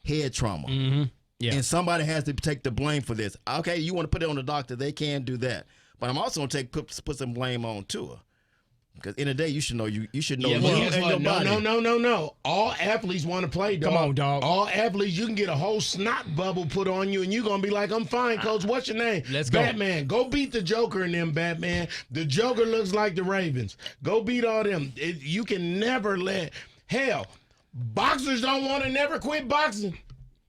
head trauma. Yeah. And somebody has to take the blame for this. Okay, you want to put it on the doctor, they can do that. But I'm also gonna put some blame on Tua. Because in the day, you should know you should know Yeah, you but and guess your what? body. No. All athletes want to play, dog. Come on, dog. All athletes, you can get a whole snot bubble put on you, and you're going to be like, I'm fine, coach. What's your name? Let's go. Batman. Go beat the Joker and them, Batman. The Joker looks like the Ravens. Go beat all them. You can never let... Hell, boxers don't want to never quit boxing.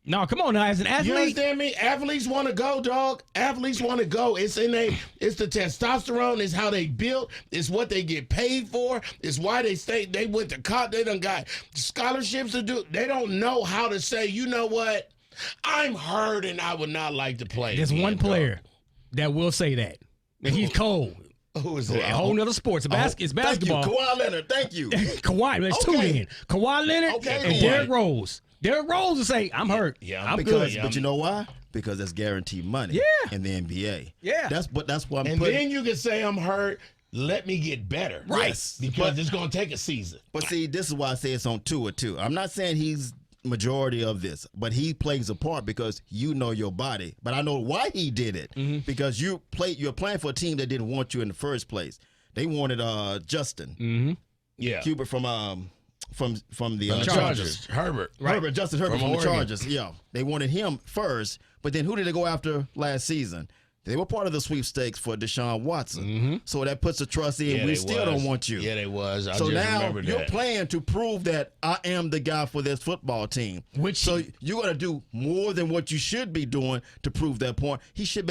No, come on now. As an You athlete, understand me? Athletes want to go, dog. Athletes want to go. It's the testosterone. It's how they built. It's what they get paid for. It's why they stay. They went to college. They done got scholarships to do. They don't know how to say, you know what? I'm hurt and I would not like to play. there's again, one dog. player that will say that. And he's cold. Who is A that? whole nother sport. It's basketball. Thank you, Kawhi Leonard. Thank you. Kawhi, there's two Okay. then. Kawhi Leonard Okay, and then. Derrick Rose. Derrick Rose will say, I'm hurt. Yeah, I'm Because, good. but you know why? Because that's guaranteed money. Yeah. In the NBA. Yeah. That's why I'm And putting. then you can say I'm hurt. Let me get better. Right. Yes. Because it's going to take a season. But see, this is why I say it's on Tua too. I'm not saying he's majority of this, but he plays a part because you know your body. But I know why he did it because you're playing for a team that didn't want you in the first place. They wanted Justin Yeah. Hubert from the Chargers. Herbert. Herbert, Justin Herbert From from the Oregon. Chargers. Yeah, they wanted him first, but then who did they go after last season? They were part of the sweepstakes for Deshaun Watson. So that puts a trust in. Yeah, We they still was. don't want you. Yeah, they was. I So just now remember you're that. playing to prove that I am the guy for this football team. So you're gonna do more than what you should be doing to prove that point. He should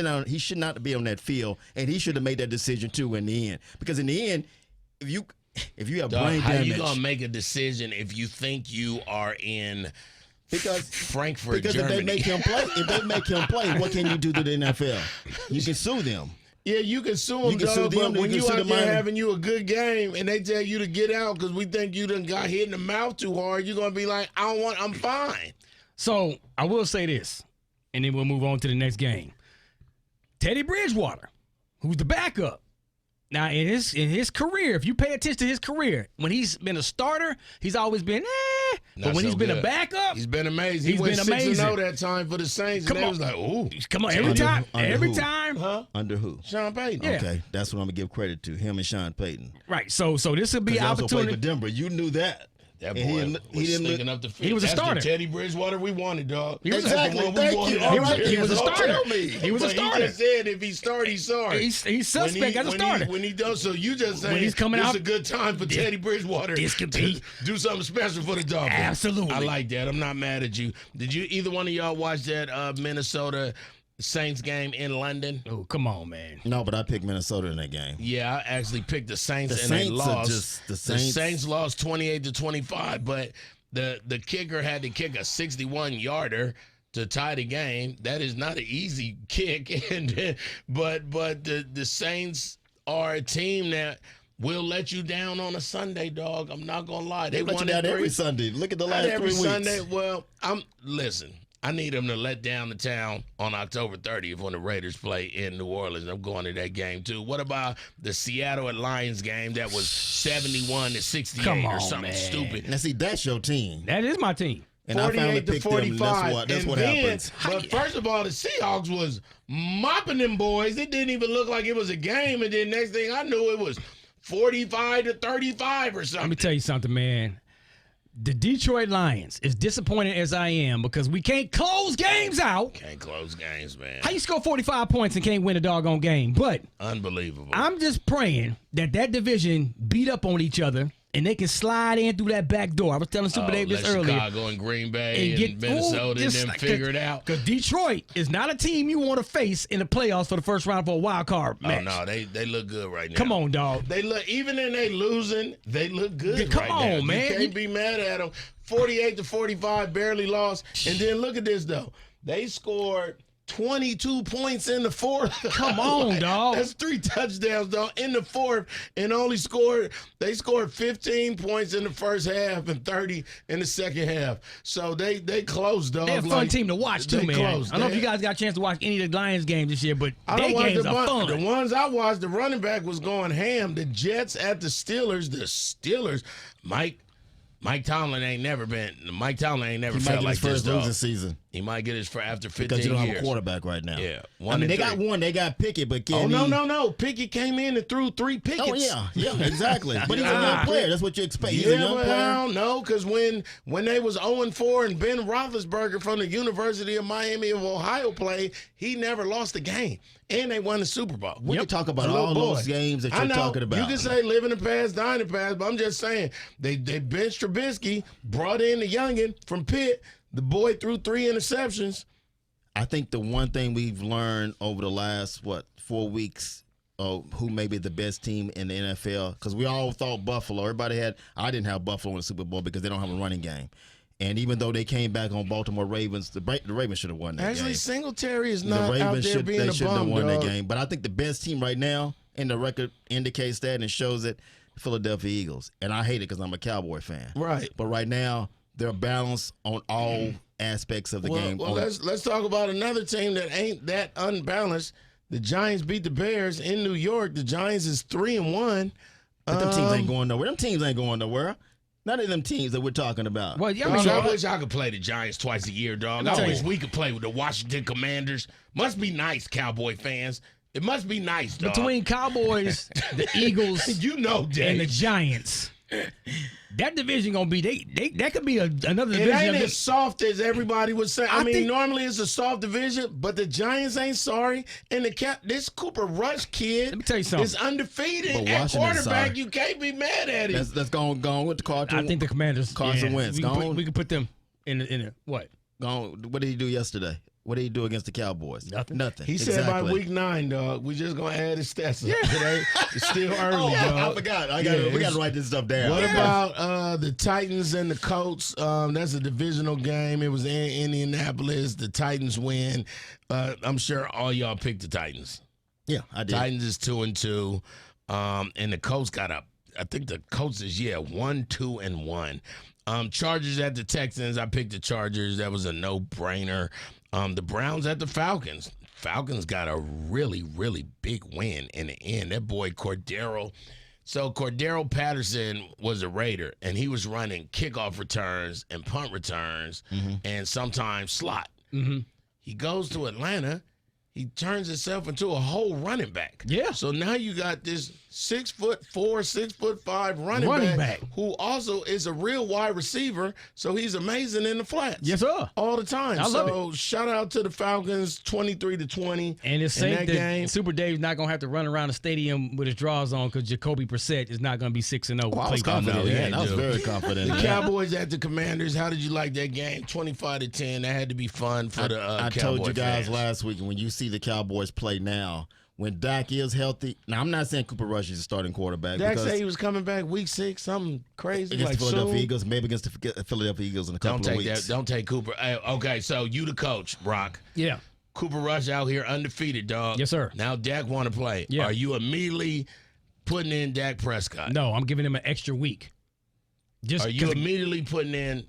not be on that field, and he should have made that decision too in the end. Because in the end, if you have Dog, brain how damage, you gonna make a decision if you think you are in Frankfurt, because Germany? if they make him play, what can you do to the NFL? You can sue them. Yeah, you can sue them, You can sue dog, them, but when you you can sue out the there minor. having you a good game and they tell you to get out because we think you done got hit in the mouth too hard, you're gonna be like, I'm fine. So I will say this, and then we'll move on to the next game. Teddy Bridgewater, who's the backup. Now, in his career, if you pay attention to his career, when he's been a starter, he's always been But Not when so he's been a good. backup, He's been amazing. He's He went been 6-0 amazing. that time for the Saints, Come and they on. was like, ooh, come on, Under every who? time. huh? Under who? Sean Payton. Yeah. Okay, that's what I'm gonna give credit to him and Sean Payton. Right. So this will be He an also played for opportunity. Denver. You knew that. That And boy he didn't was look- stinking up the field. he was a That's starter. the Teddy Bridgewater we wanted, dog. He was a- Exactly. That's the one we Thank wanted. you. All right, he was a don't starter. tell me. He was a But starter. He just said if he start, he's sorry. He's suspect as a starter. When he does, so you just saying When he's coming this out- a good time for Teddy Bridgewater this could to be- do something special for the Dolphins. Absolutely. I like that. I'm not mad at you. Did you either one of y'all watch that Minnesota Saints game in London? Oh, come on, man. No, but I picked Minnesota in that game. Yeah, I actually picked the Saints, The and they Saints are lost. just the The Saints. Saints lost 28-25, but the kicker had to kick a 61-yarder to tie the game. That is not an easy kick, and but the Saints are a team that will let you down on a Sunday, dog. I'm not gonna lie. They let you down every Sunday. Look at the last 3 every weeks. Sunday. Well, listen. I need them to let down the town on October 30th when the Raiders play in New Orleans. I'm going to that game too. What about the Seattle at Lions game that was 71-68 Come or on, something man. stupid? Now, see, that's your team. That is my team. And I finally 48 to picked them. 45. That's And what then, happens. But first of all, the Seahawks was mopping them boys. It didn't even look like it was a game. And then next thing I knew, it was 45-35 or something. Let me tell you something, man. The Detroit Lions, as disappointed as I am, because we can't close games out. Can't close games, man. How you score 45 points and can't win a doggone game? But Unbelievable. I'm just praying that division beat up on each other and they can slide in through that back door. I was telling Super Dave this let earlier. Chicago and Green Bay and Minnesota and them figure it out. Because Detroit is not a team you want to face in the playoffs for the first round for a wild card match. Oh, no, they look good right now. Come on, dog. They look, even in they losing, they look good Yeah, come right on, now. man. You can't be mad at them. 48-45, barely lost. And then look at this, though. They scored 22 points in the fourth. Come on, dog. That's 3 touchdowns, dog, in the fourth, and they scored 15 points in the first half and 30 in the second half. So they closed, dog. They're a fun team to watch, too, they man. closed. I don't know if you guys got a chance to watch any of the Lions games this year, but I their don't watch games are fun. The ones I watched, the running back was going ham. The Jets at the Steelers. The Steelers, Mike Tomlin ain't never He might felt get like his this, first dog. losing season He might get his for after 15 because you don't years. have a quarterback right now. Yeah, I mean, they got 1-3. one. They got Pickett, but Oh, can no. Pickett came in and threw 3 Pickets. Oh, yeah, exactly. But he's a young player. That's what you expect. He's a Yeah, young but player. I don't know, because when they was 0-4 and Ben Roethlisberger from the University of Miami of Ohio played, he never lost a game. And they won the Super Bowl. We can talk about A little all boy. those games that I you're know, talking about. You can say live in the past, die in the past, but I'm just saying they benched Trubisky, brought in the youngin from Pitt. The boy threw 3 interceptions. I think the one thing we've learned over the last 4 weeks of who may be the best team in the NFL, because we all thought Buffalo. I didn't have Buffalo in the Super Bowl because they don't have a running game. And even though they came back on Baltimore Ravens, the Ravens should have won that Actually, game. Singletary is The not out Ravens there being a shouldn't have bum, won that dog. game. But I think the best team right now, and the record indicates that and shows it, Philadelphia Eagles. And I hate it because I'm a Cowboy fan. Right. But right now, they're balanced on all aspects of the game. Well, let's talk about another team that ain't that unbalanced. The Giants beat the Bears in New York. The Giants is 3-1. But them teams ain't going nowhere. Them teams ain't going nowhere. None of them teams that we're talking about. Well, yeah, Dog, I wish I could play the Giants twice a year, dog. Let me I tell wish you. we could play with the Washington Commanders. Must be nice, Cowboy fans. It must be nice, dog. Between Cowboys, the Eagles, you know, and Dave. the Giants, that division gonna be that could be another It division. ain't of as soft as everybody would say. I mean, think- normally it's a soft division, but the Giants ain't sorry. And this Cooper Rush kid Let me tell you something. is undefeated But at Washington's quarterback. sorry. You can't be mad at him. Let's go with the Carter. I think the Commanders. Carson Wentz, We gone. can put them in the what? What did he do yesterday? What did he do against the Cowboys? Nothing. He said by week 9, dog, we just gonna add his stats up today. It's still early, dog. I forgot. We it's- got to write this stuff down. What about the Titans and the Colts? That's a divisional game. It was in Indianapolis. The Titans win. I'm sure all y'all picked the Titans. Yeah, I did. Titans is 2-2. And the Colts I think the Colts is 1-2-1. Chargers at the Texans. I picked the Chargers. That was a no-brainer. The Browns at the Falcons. Falcons got a really, really big win in the end. That boy Cordero. So Cordero Patterson was a Raider, and he was running kickoff returns and punt returns and sometimes slot. Mm-hmm. He goes to Atlanta. he turns himself into a whole running back. Yeah. So now you got this 6'4", 6'5" running back who also is a real wide receiver. So he's amazing in the flats. Yes, sir. All the time. I love it. Shout out to the Falcons, 23-20. And it's safe that that game. Super Dave's not gonna have to run around the stadium with his drawers on because Jacoby Brissett is not gonna be 6-0. I was confident. I was very confident. The Cowboys at the Commanders. How did you like that game? 25-10. That had to be fun for the I Cowboy told you guys fans. last week, when you see the Cowboys play now, when Dak is healthy. Now, I'm not saying Cooper Rush is a starting quarterback. Dak said he was coming back week 6, something crazy. Against like the Philadelphia soon. Eagles, maybe against the Philadelphia Eagles in a couple Don't of take weeks. that. Don't take Cooper. Okay, so you the coach, Brock. Yeah. Cooper Rush out here undefeated, dog. Yes, sir. Now Dak want to play. Yeah. Are you immediately putting in Dak Prescott? No, I'm giving him an extra week. Just Are you 'cause- immediately putting in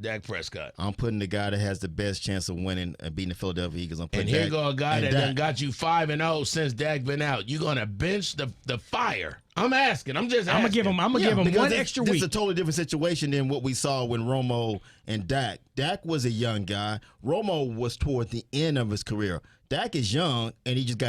Dak Prescott? I'm putting the guy that has the best chance of winning and beating the Philadelphia Eagles. I'm putting And here Dak, go a guy and that Dak. done got you 5-0 since Dak been out. You gonna bench the fire? I'm asking. I'm just asking. I'm gonna give him. I'm gonna give him because one this- extra This week. is a totally different situation than what we saw when Romo and Dak. Dak was a young guy. Romo was toward the end of his career. Dak is young, and he just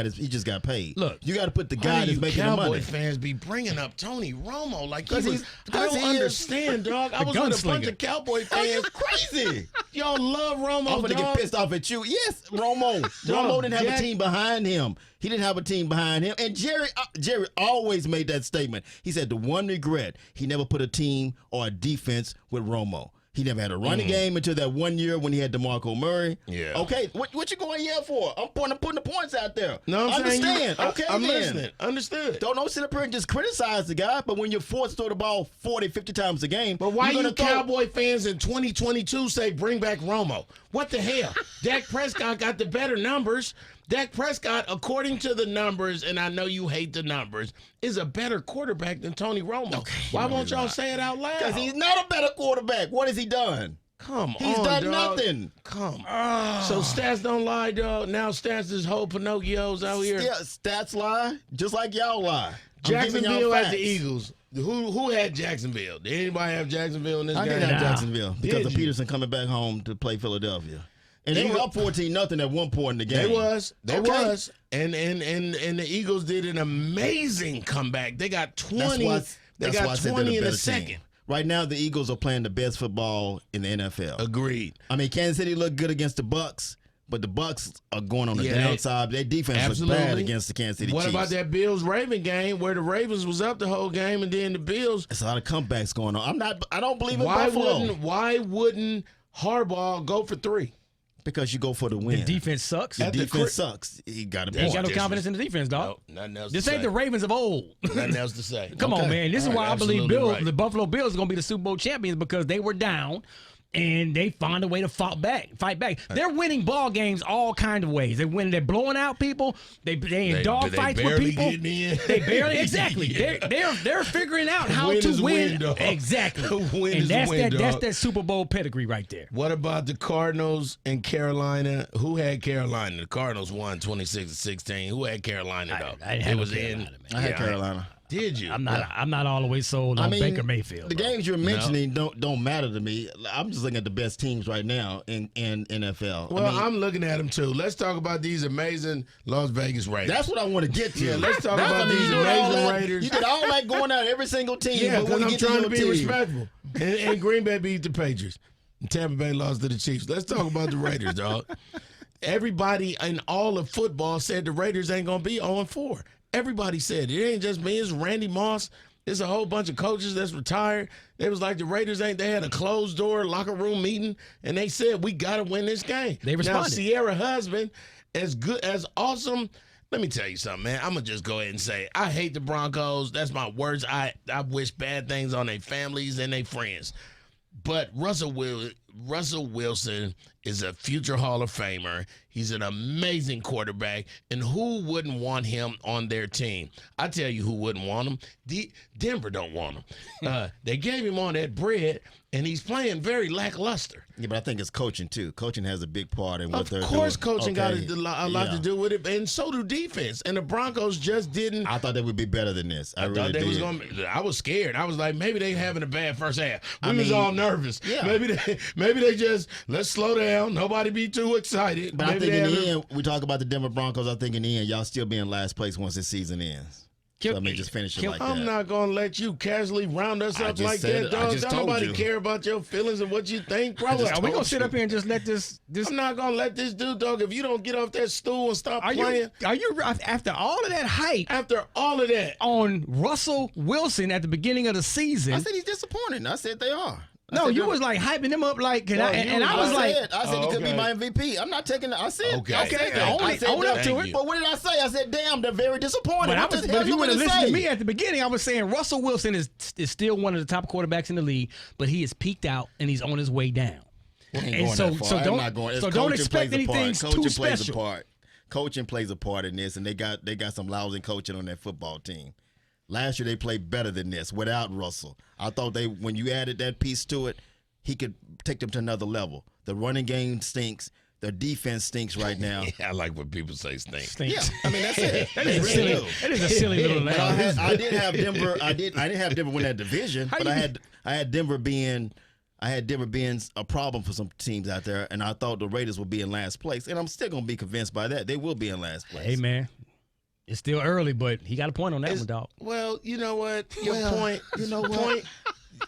got paid. Look, you got to put the Why guy do that's you making the Cowboy money. fans be bringing up Tony Romo like he 'Cause was? he's- I because don't he is understand, dog. I was with a bunch gunslinger. of Cowboy Oh, you fans. crazy! Y'all love Romo, I'm gonna dog. get pissed off at you. Yes, Romo. Dog, Romo didn't have Jack- a team behind him. He didn't have a team behind him. And Jerry always made that statement. He said the one regret, he never put a team or a defense with Romo. He never had a running game until that 1 year when he had DeMarco Murray. Yeah. Okay, what you going here for? I'm putting the points out there. No, I'm saying understand. you, Okay, I'm then. listening. Understood. Don't sit up here and just criticize the guy, but when you're forced to throw the ball 40, 50 times a game, But why you're you gonna throw- Cowboy fans in 2022 say bring back Romo? What the hell? Dak Prescott got the better numbers. Dak Prescott, according to the numbers, and I know you hate the numbers, is a better quarterback than Tony Romo. Why won't y'all say it out loud? Because he's not a better quarterback. What has he done? Come He's on, done dog. nothing. Come on. So stats don't lie, dog. Now stats is whole Pinocchios out here. Yeah, stats lie, just like y'all lie. I'm giving y'all Jacksonville at facts. the Eagles. Who had Jacksonville? Did anybody have Jacksonville in this I game? did have Nah. Jacksonville because Did of you? Peterson coming back home to play Philadelphia. And they They were were- up 14-0 at one point in the game. They was. Okay. And the Eagles did an amazing comeback. They got 20. That's They why I got said they're 20 the in a better second. team. Right now, the Eagles are playing the best football in the NFL. Agreed. I mean, Kansas City looked good against the Bucks, but the Bucks are going on the Yeah, they- downside. Their defense looks bad Absolutely. against the Kansas City What Chiefs. about that Bills-Raven game where the Ravens was up the whole game and then the Bills? There's a lot of comebacks going on. I don't believe in Buffalo Why wouldn't Harbaugh go for 3? because you go for the win. The defense sucks. The At the defense cri- sucks. He got a They ain't got no Different. confidence in the defense, dog. No, nothing else This to ain't say. the Ravens of old. Nothing else to say. Come on, Okay. man. This is All why right, I believe absolutely right. the Buffalo Bills are going to be the Super Bowl champions because they were down and they found a way to fight back. They're winning ball games all kind of ways. They're blowing out people. They in dog they fights with barely people. getting in. They barely exactly. Yeah. They're figuring out how Win to is win. win, dog. Exactly. Win and is that's win, that's dog. that Super Bowl pedigree right there. What about the Cardinals and Carolina? Who had Carolina? The Cardinals won 26-16. Who had Carolina though? I didn't have it no was Carolina, in. man. I had Yeah, Carolina. Did you? I'm not all the way sold on Baker Mayfield. The bro. games you're mentioning don't matter to me. I'm just looking at the best teams right now in NFL. Well, I mean, I'm looking at them too. Let's talk about these amazing Las Vegas Raiders. that's what I want to get to. Yeah, let's talk That's about what these you do all amazing that- Raiders. You get all that going out every single team. Yeah, but when because you I'm get trying to your be team, respectful. And Green Bay beat the Patriots. And Tampa Bay lost to the Chiefs. Let's talk about the Raiders, dog. Everybody in all of football said the Raiders ain't going to be 0-4. Everybody said it. It ain't just me. It's Randy Moss. It's a whole bunch of coaches that's retired. It was like the Raiders they had a closed door locker room meeting, and they said, we got to win this game. They responded. Now, Sierra Husband, as good, as awesome. Let me tell you something, man. I'm going to just go ahead and say, I hate the Broncos. That's my words. I wish bad things on their families and their friends. But Russell Wilson is a future Hall of Famer. He's an amazing quarterback. And who wouldn't want him on their team? I tell you who wouldn't want him. Denver don't want him. They gave him all that bread, and he's playing very lackluster. Yeah, but I think it's coaching too. Coaching has a big part in what they're doing. Of course, coaching got Okay, a lot to do with it, and so do defense. And the Broncos just didn't. I thought they would be better than this. I really thought they did. was I was scared. I was like, maybe they having a bad first half. We I was mean, all nervous. yeah. Maybe Maybe they just let's slow down. Nobody be too excited. But I Maybe think in they the have- end, we talk about the Denver Broncos. I think in the end, y'all still be in last place once this season ends. So, I mean, just finish it like that. I'm not gonna let you casually round us I up just like said that, it. I dog. just Don't told nobody you. care about your feelings and what you think, bro. Are we gonna told sit you. up here and just let this? I'm not gonna let this dude, dog. If you don't get off that stool and stop playing Are you after all of that hype after all of that? on Russell Wilson at the beginning of the season? I said he's disappointing. I said they are. I No, said you they're- was like hyping him up like, No, and I was like, I said he could be okay. my MVP. I'm not taking it. I said, Okay. I said Okay, that. own I it. said Own that. up to it. But what did I say? I said, damn, they're very disappointed. but, What the but hell if you you would have gonna listened say? to me at the beginning, I was saying Russell Wilson is still one of the top quarterbacks in the league, but he is peaked out and he's on his way down. I ain't And going so- that far. so I'm don't- not going. so It's don't coaching expect plays a part. anything Coaching too plays a special. part. Coaching plays a part in this, and they got some lousy coaching on that football team. Last year they played better than this without Russell. I thought when you added that piece to it, he could take them to another level. The running game stinks. The defense stinks right now. I like when people say stink. Yeah, I mean that's it. That They is a really silly. do. That is a silly little. But I did have Denver. I didn't have Denver win that division, How but you- I had Denver being a problem for some teams out there, and I thought the Raiders would be in last place, and I'm still gonna be convinced by that. They will be in last place. Hey man, it's still early, but he got a point on that one, dog. Well, you know what? Your Well, point. you know the what? Point.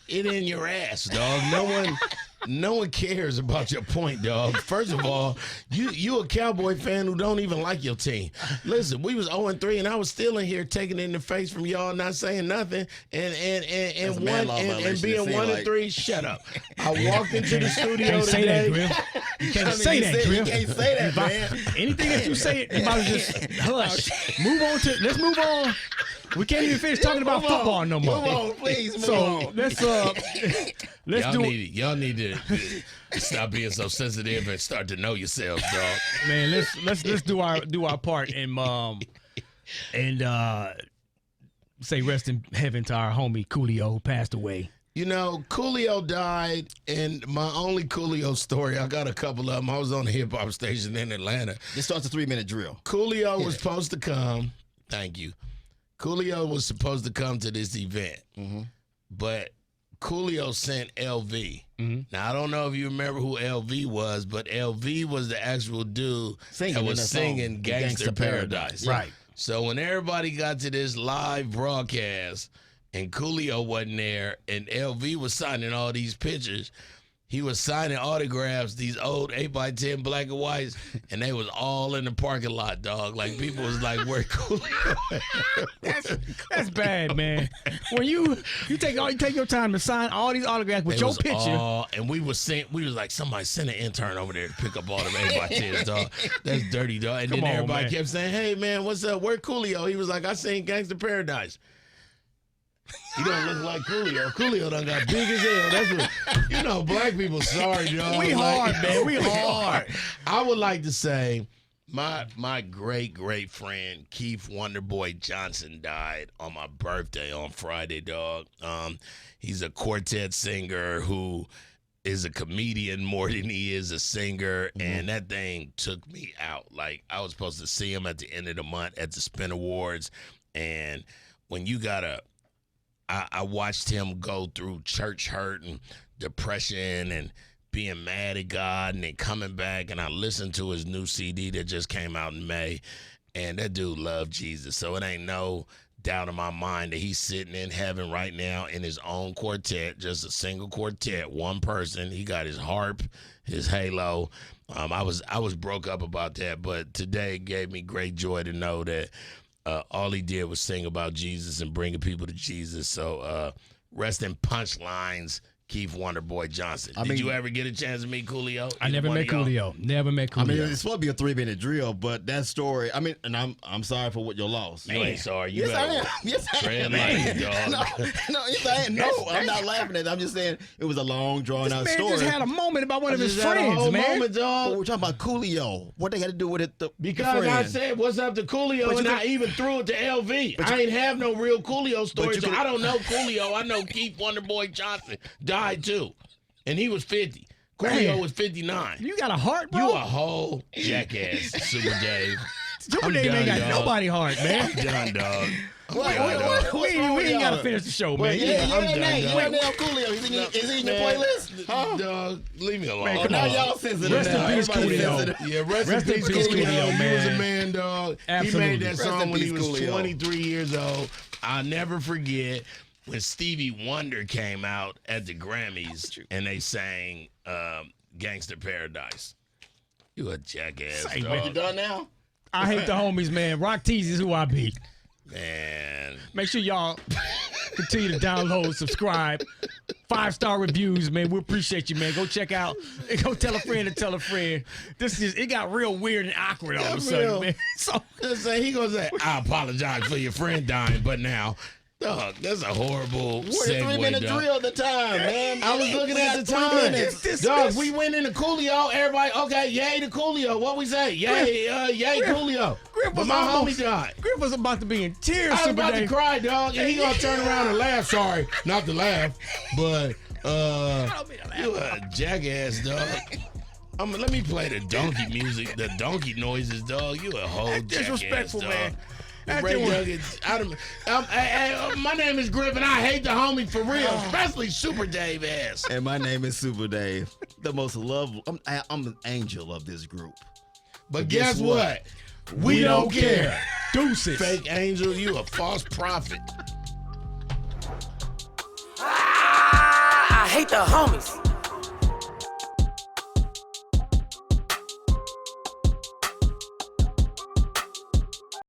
It in your ass, dog. No one cares about your point, dog. First of all, you a Cowboy fan who don't even like your team. Listen, we was 0-3, and I was still in here taking it in the face from y'all not saying nothing, and That's a man law violation, being it seem 1-3. like. Shut up. I walked into the studio Can't say that, today. Griff. You can't I mean, say you that, said- Griff. You can't say that, man. Anything that you say, you about to just hush. Move on to. Let's move on. We can't even finish talking about Move on. football no more. Move on, please. Move So on. let's Y'all need to stop being so sensitive and start to know yourselves, dog. man. Let's do our part and say rest in heaven to our homie Coolio who passed away. You know, Coolio died, and my only Coolio story, I got a couple of them. I was on a hip hop station in Atlanta. This starts a 3-minute drill. Coolio was supposed to come. Thank you. Coolio was supposed to come to this event, but Coolio sent LV. Now, I don't know if you remember who LV was, but LV was the actual dude Singing that in was that song, singing Gangster Gangsta Paradise. Paradise. Right. So when everybody got to this live broadcast and Coolio wasn't there and LV was signing all these pictures, he was signing autographs, these old 8x10 black and whites, and they was all in the parking lot, dog. Like, people was like, where Coolio at? That's bad, man. When you take your time to sign all these autographs with It your was picture. and we was like, somebody send an intern over there to pick up all them 8x10s, dog. That's dirty, dog. And Come then on, everybody man. kept saying, hey, man, what's up? Where Coolio? He was like, I seen Gangster Paradise. He don't look like Coolio. Coolio done got big as hell. That's what, you know, black people, sorry, dog. We hard, man. We hard. I would like to say my great friend Keith Wonderboy Johnson died on my birthday on Friday, dog. He's a quartet singer who is a comedian more than he is a singer, and that thing took me out. Like, I was supposed to see him at the end of the month at the Spin Awards, and when you gotta I watched him go through church hurt and depression and being mad at God and then coming back, and I listened to his new CD that just came out in May, and that dude loved Jesus. So it ain't no doubt in my mind that he's sitting in heaven right now in his own quartet, just a single quartet, one person. He got his harp, his halo. I was broke up about that, but today gave me great joy to know that all he did was sing about Jesus and bringing people to Jesus. So rest in punchlines, Keith Wonderboy Johnson. Did you ever get a chance to meet Coolio? I never met Coolio. Never met Coolio. I mean, it's supposed to be a 3-minute drill, but that story. I mean, and I'm sorry for what your loss. You ain't sorry. You Yes, I better am. Yes, I tread am. lightly, dog. No, yes, I am. No, I'm not laughing at it. I'm just saying it was a long, drawn out man story. just had a moment about one of his Just had a friends, whole man. moment, But dog. we're talking about Coolio. What they got to do with it? Because I said, what's up to Coolio, But and you I could- even threw it to LV. I ain't have no real Coolio story, you so could- I don't know Coolio. I know Keith Wonderboy Johnson died too, and he was 50. Coolio Man. was 59. You got a heart, bro. You a whole jackass, Super Dave. Super I'm Dave ain't done, got dog. nobody heart, man. I'm done, dog. We ain't gotta finish the show, man. I'm done, dog. Damn Coolio. Is he in your playlist? Huh? Dog, leave me alone. Man, come Now on. y'all sensitive. Rest in now. peace, Everybody Coolio. sensitive. Yeah, rest Rest in in peace, peace, Coolio. Coolio, He was a man. man, dog. Absolutely. He made that Rest song in when he peace, was Coolio. 23 years old. I'll never forget when Stevie Wonder came out at the Grammys and they sang Gangster Paradise. You a jackass, Say, dog. man. You done now? I hate the homies, man. Rock Tees is who I be. Man. Make sure y'all continue to download, subscribe, 5-star reviews, man. We appreciate you, man. Go check out. Go tell a friend to tell a friend. It got real weird and awkward all of a sudden, real. man. So Just say he gonna say, I apologize for your friend dying, but now, dog, that's a horrible We're the 3-minute 3-minute drill at the time, man. I was looking at the got 3 time. minutes. Dog, we went into Coolio. Everybody, okay, yay to Coolio. What we say? Yay, yay, Coolio. Griff But was my almost- homie died. Griff was about to be in tears. I was Super about Dave. to cry, dog, and he gonna turn around and laugh. Sorry, not to laugh, but you a jackass, dog. Let me play the donkey music, the donkey noises, dog. You a whole disrespectful, jackass, man. dog. That's Ray the- Juggins, my name is Griff, and I hate the homie for real, especially Super Dave ass. And my name is Super Dave, the most lovable. I'm an angel of this group. But guess what? We don't care. Deuces. Fake angel, you a false prophet. I hate the homies.